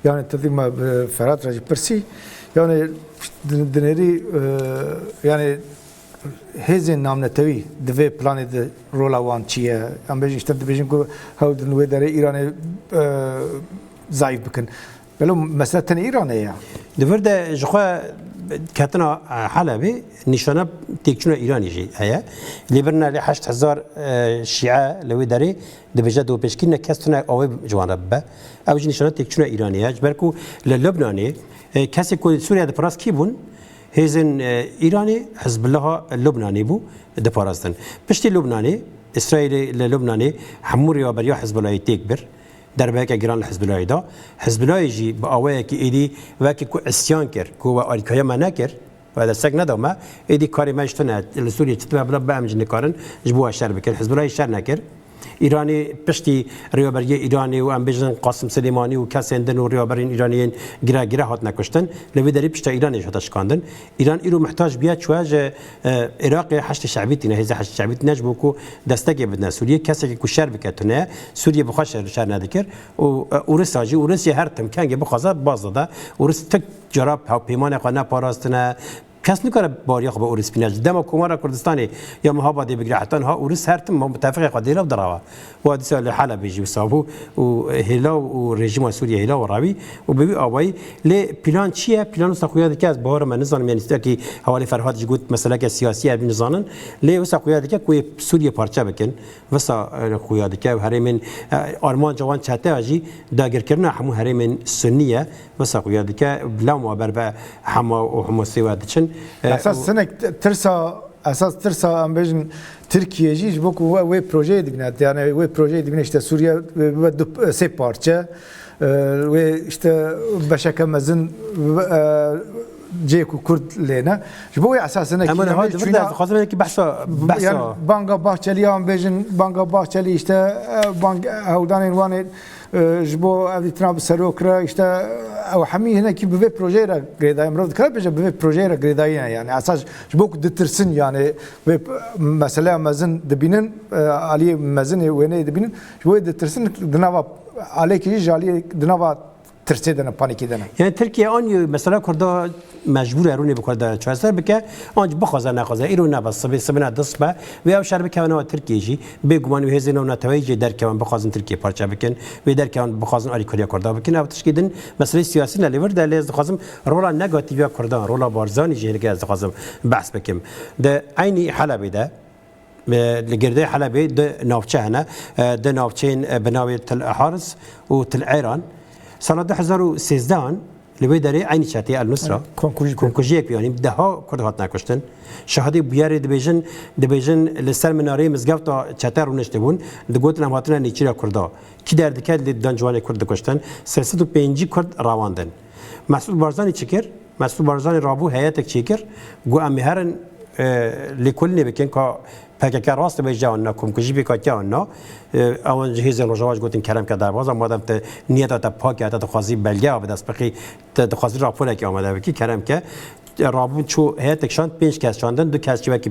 یعنی تدیم فرات راجی پرسی یعنی دنری یعنی هزین نام نتوی دوی پلان د رولاوان چیه ام بیش اشتم بیشم کو هاود نوی داره ایران ضعیف بکن بلو مسئله تن ایرانه یا دفرده جخوا کتنا حلبی نشانه تکچونه ایرانی جی هیا لیبرنا ل 8000 شیعه لوی داره دبجه دو پشکین کستونه آوی جوان ربه اوج نشانه تکچونه ایرانیه جبرکو لبنانی کسی کو سوریه دپراس کی بون هزن ایرانی حزب الله لبنانی بو دپاراستن پشتی لبنانی اسرائیل لبنانی حموری و بریا حزب الله تکبر در به که گران حزب الله دا حزب الله جی با آوای که ایدی و که کو اسیان کر کو و آریکایا ما نکر و دستک ندامه ایدی کاری مشتونه لسوریه چطور بلا به امجن کارن جبوه شر بکر حزب الله شر نکر ایرانی پشتی ریابری ایرانی و ام بیژن قاسم سلیمانی و کسندن و ریابرین ایرانیین گره هات نکشتن لوی داری پشت ایرانی شده شکاندن ایران ایرو محتاج بیاد چواج عراق حشد شعبیتی نه هزار حشد شعبیت نجبو کو دستگی بدن سوریه کسی که کوشر بکتونه سوریه بخواش شر ندکر و روسیه روسیه هر تم کنگه بخواد باز داده روس تک جراب پیمان خانه پاراستنه کس نکاره باریا خب اورس بینج دم کمار کردستانی یا مهابادی بگیره حتی ها اورس هر تم متفق قدیر و دراوا و حدیث الحاله بيجي وصابو و هلا و رژیم سوریه هلا و راوی و ببی آوای ل پلان چیه پلان ساقیات که از بهار من نظام یعنی است که حوالی فرهاد جگوت مسئله که سیاسی ابن نظامن ل ساقیات که کوی سوریه پارچه بکن و ساقیات که هرمن آرمان جوان چته اجی داگر کردن همو هرمن سنیه و ساقیات که بلا معبر به همو سواد چن اساس سنك ترسا ام بيجن تركيا جيش بوكو وي بروجي دبنات يعني وي بروجي دبنا اشتا سوريا بدو سي بارتشا وي اشتا بشكل مزن جيكو كرد لنا جبوي اساسا اما هذا فردا خاطر كي بحثا يعني بانغا باچلي ام بيجن بانغا باچلي اشتا بانغ هودان وان جبو ابيتنا بسروكرا اشتا او حمي هنا كي بفي بروجي را غريداي مرض كلا بيجا بفي بروجي را غريداي يعني اساس جبوك دترسن يعني مثلا مازن دبينن علي مازن وين دبينن جبو دترسن دنوا عليك يجي علي دنوا ترسيدنا بانيكيدنا يعني تركيا ان مثلا كردا مجبور اروني بكردا چاسر بك انج بخوزا نخوزا ايرو نبس سبنا دسبه و او شرب كونه تركيا جي بگمان و هزينو نتويج در كون بخوزن تركيا پارچه بكن و در كون بخوزن اري كوريا كردا بكن او تشكيدن مسئله سياسي ليور ده لز خازم رولا نيجاتيف كردا رولا بارزاني جي لگاز خازم بحث بكم ده عيني حلبي ده لگرده حلبي ده ناوچه هنا ده ناوچين بناوي تل حارس و تل عيران سال 2013 لبی داره عین شاتی النصره کنکوژی پیانی ده ها کرد هات نکشتن شهادی بیاری دبیجن لسر مناره مزگفت چتر رو نشته بون دگوت نماتنا نیچرا کردا کی در دکل دانجوان کرد کشتن 305 کرد رواندن مسعود بارزانی چکر مسعود بارزانی رابو هیئت چکر گو امهرن لكل نبكين كا پاک راست به جان نکم کجی بکاتی آنها آن جهیز روزواج گفتن کلام که در باز آمدم ت نیت تا پاکی تا خازی بلگه آب دست بقی تا خازی راپور که آمده بکی کلام که رابون چو هیئت کشان 5 کس چاندن 2 کس چوکی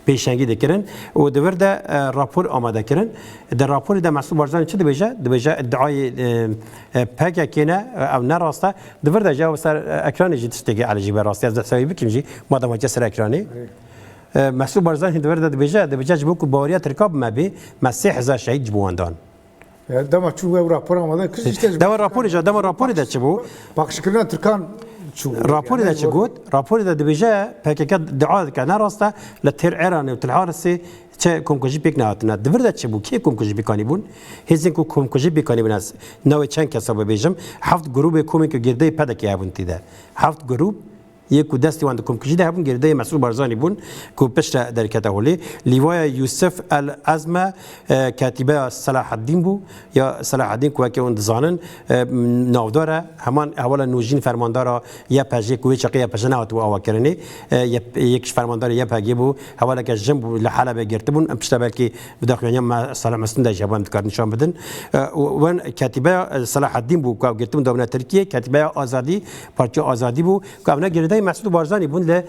پیشنگی دکرن و دورده راپور آماده کردن در راپور در مسئول بارزان چه دبیجه ادعای پاک کنه او نراسته دورده جواب سر اکران جدیدی علی جبر راستی از دستایی بکنی مادام که سر اکرانی مسئول بارزان هند ورده دبیجه جبوک باوریا ترکاب مبی مسیح هزار شهید جبواندان دم چوب راپور آماده کشیشته دم راپوری ده چه بو باقش کردن ترکان راپوری ده چه گود راپوری ده دبیجه پاکیکت دعا که نراسته لتر ایرانی و تلحارسی چه کمکجی پیک نهاتنه دورده چه بو کی کمکجی پیکانی بون هزین کو کمکجی پیکانی بون از نوع چند کسا ببیجم 7 گروه کومیک گرده پدکی هبون تیده 7 گروه یک دستی وند کمکجی ده هبون گرده مسئول بارزانی بون کو پشت در کتاولی لیوای یوسف الازمه کاتبه صلاح الدین بو یا صلاح الدین کو که اون زانن نافداره همان اولا نوجین فرماندارا یا پاجی کوی چقیا پجنا تو اواکرنی یک فرماندار یا پاگی بو اولا که جنب لحاله بگرتبون پشت بلکی بداخل ما صلاح مسند جوان کار نشان بدن وان کاتبه صلاح الدین بو کو گرتبون دولت ترکیه کاتبه آزادی پارچه آزادی بو کو اونا گرده مسعود بارزانی بون ل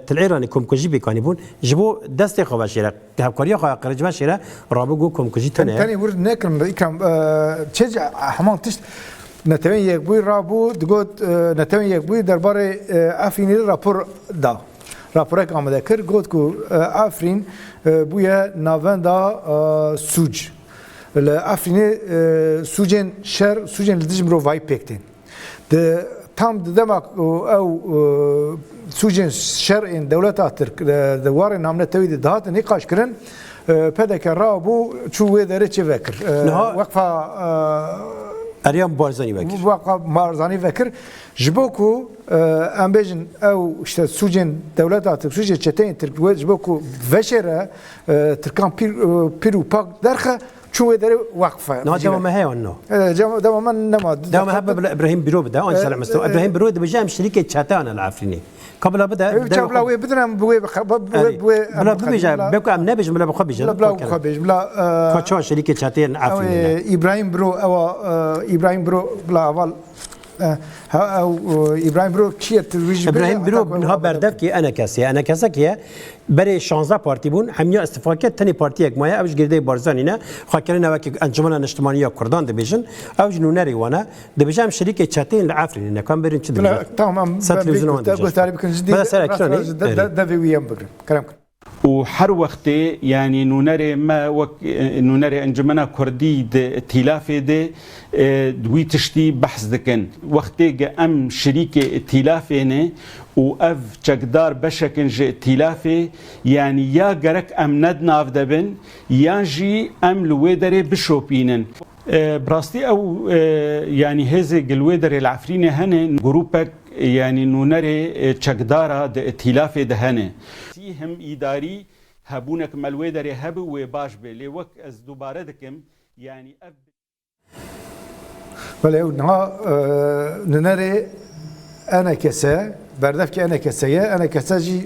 تلعیرانی کمکجی بکنی بون جبو دست خوابشیره که همکاری خواه قرجمه شیره رابگو کمکجی تنه تاني ورد نكرم إكرم تشجع حمان تشت نتوين يكبوي رابو دقود نتوين يكبوي دربارة أفرين رابور دا رابورك آمده كر قد كو أفرين بويا نافن دا سوج الأفرين سوجن شر سوجن لديجم رو فاي بيكتين tam demek او سوجن شر in دولتا ترك دوار نامنا تويد دهات نقاش كرن پدك رابو شو ودره چه فكر وقفه اريام بارزاني وكر وقفه بارزاني فكر جبوكو ام بيجن او işte سوجن دولتا ترك سوجن چتين ترك جبوكو فشره تركان بيرو باك درخه شو ودري وقفه نو دام ما هي انه دام ما نما دام هب ابراهيم برو بدا ان سلام مستوى ابراهيم برو بجام شركه شاتان العفريني قبل بدا قبل وي بدنا بوي بلا بيجا بكو ام نبيج بلا بخو بيجا بلا بخو بيج بلا كوتشو شركه شاتان عفريني ابراهيم برو او ابراهيم برو بلا اول او ابراهيم برو كي ابراهيم برو منها بردف كي انا كاسي برای 16 پارتی بون همیا استفاده کرد تنی پارتی یک مایه اوج گرده بارزانی نه خاکرین و که انجمن اجتماعی یا کردان دبیجن اوج نونری وانه دبیجم شریک چاتین العفرین نکام برین چه دبیجن تمام تلفزیون تعریف کنید جدی ده ویم بگم کلام وحر وقت يعني نونري ما نونري انجمنا كردي ائتلاف ده دوي تشتي بحث دكن وقت ام شريك ائتلافينه و اف چقدار بشكن ج ائتلافي يعني يا جرك ام ند ناف دبن يا جي ام لويدري بشوبينن براستي او يعني هذا الويدري العفريني هن جروبك يعني نونري چقدارا د ائتلاف دهنه هم اداري هبونك ملويدري هب وباش بلي وك از دوباره دكم يعني اب ولا نونري انا كسا بردف كي انا كسايا انا كساجي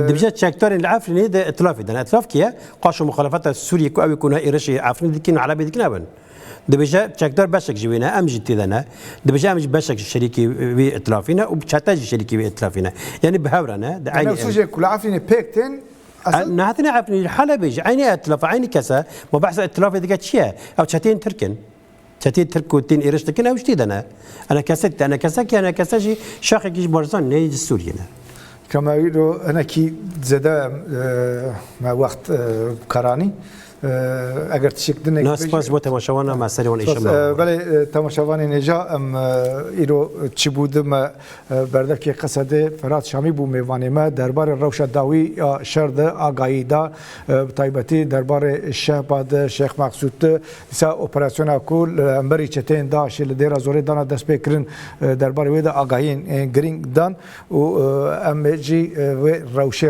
دبجات شاكتورين العفريني ده ائتلاف ده ائتلاف كيا قاشوا مخالفات السوري كو يكون ايرشي عفرين دكين على بيدك نابن دبجا شاكتور بشك جوينا ام جتي دنا دبجا مش بشك شريكي بائتلافنا وبشاتاج شريكي بائتلافنا يعني بهورنا ده انا سوجي كل عفرين بيكتين نهاتنا عفرين الحلبي عيني ائتلاف عيني كسا ما بحث ائتلاف ديك شيء او شاتين تركن شاتين تركوتين ايرش دكن او جتي دنا انا كسكت انا كسكي انا كساجي شاخ كيش بارزان ني السوريين كما يقولوا انا كي زاد مع وقت قراني اگر تشک دنه ناس باز بو تماشاوانا ما سریون ایشما بله تماشاوانی نجا ام ایرو چی بود ما بردک کی قصد فرات شامی بو میوانی ما دربار روش داوی شرد آگاهی دا تایبتی دربار شهباد شیخ مقصود سا اپراسیون کول امبری چتین دا شل دیر زوری دانا دست بکرین دربار وید آگاهی گرینگ دان و ام جی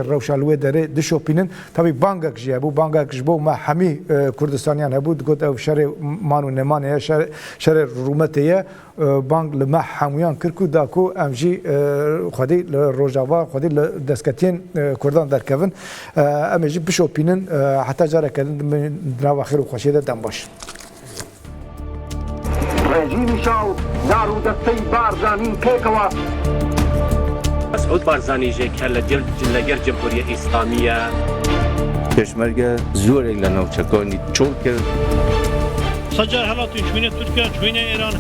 روش الوی دره دشو پینن تابی بانگک جی ابو بانگک جبو ما همي كردستانيان هبود قد او شر مانو نمانه شر رومتيه بانك لما حميان كركو داكو امجي خدي روجاوا خدي دسكتين كردان دركفن امجي بشوبينن حتى جارا كان دنا اخر وخشيده دنباش رژیم شاو دارو دستی بارزانی کیکوا مسعود بارزانی جه کل جلگر جمهوری اسلامیه پشمرگه زور ایلانو چکانی چون کرد سجار حالات 3 Türkiye 3 ایران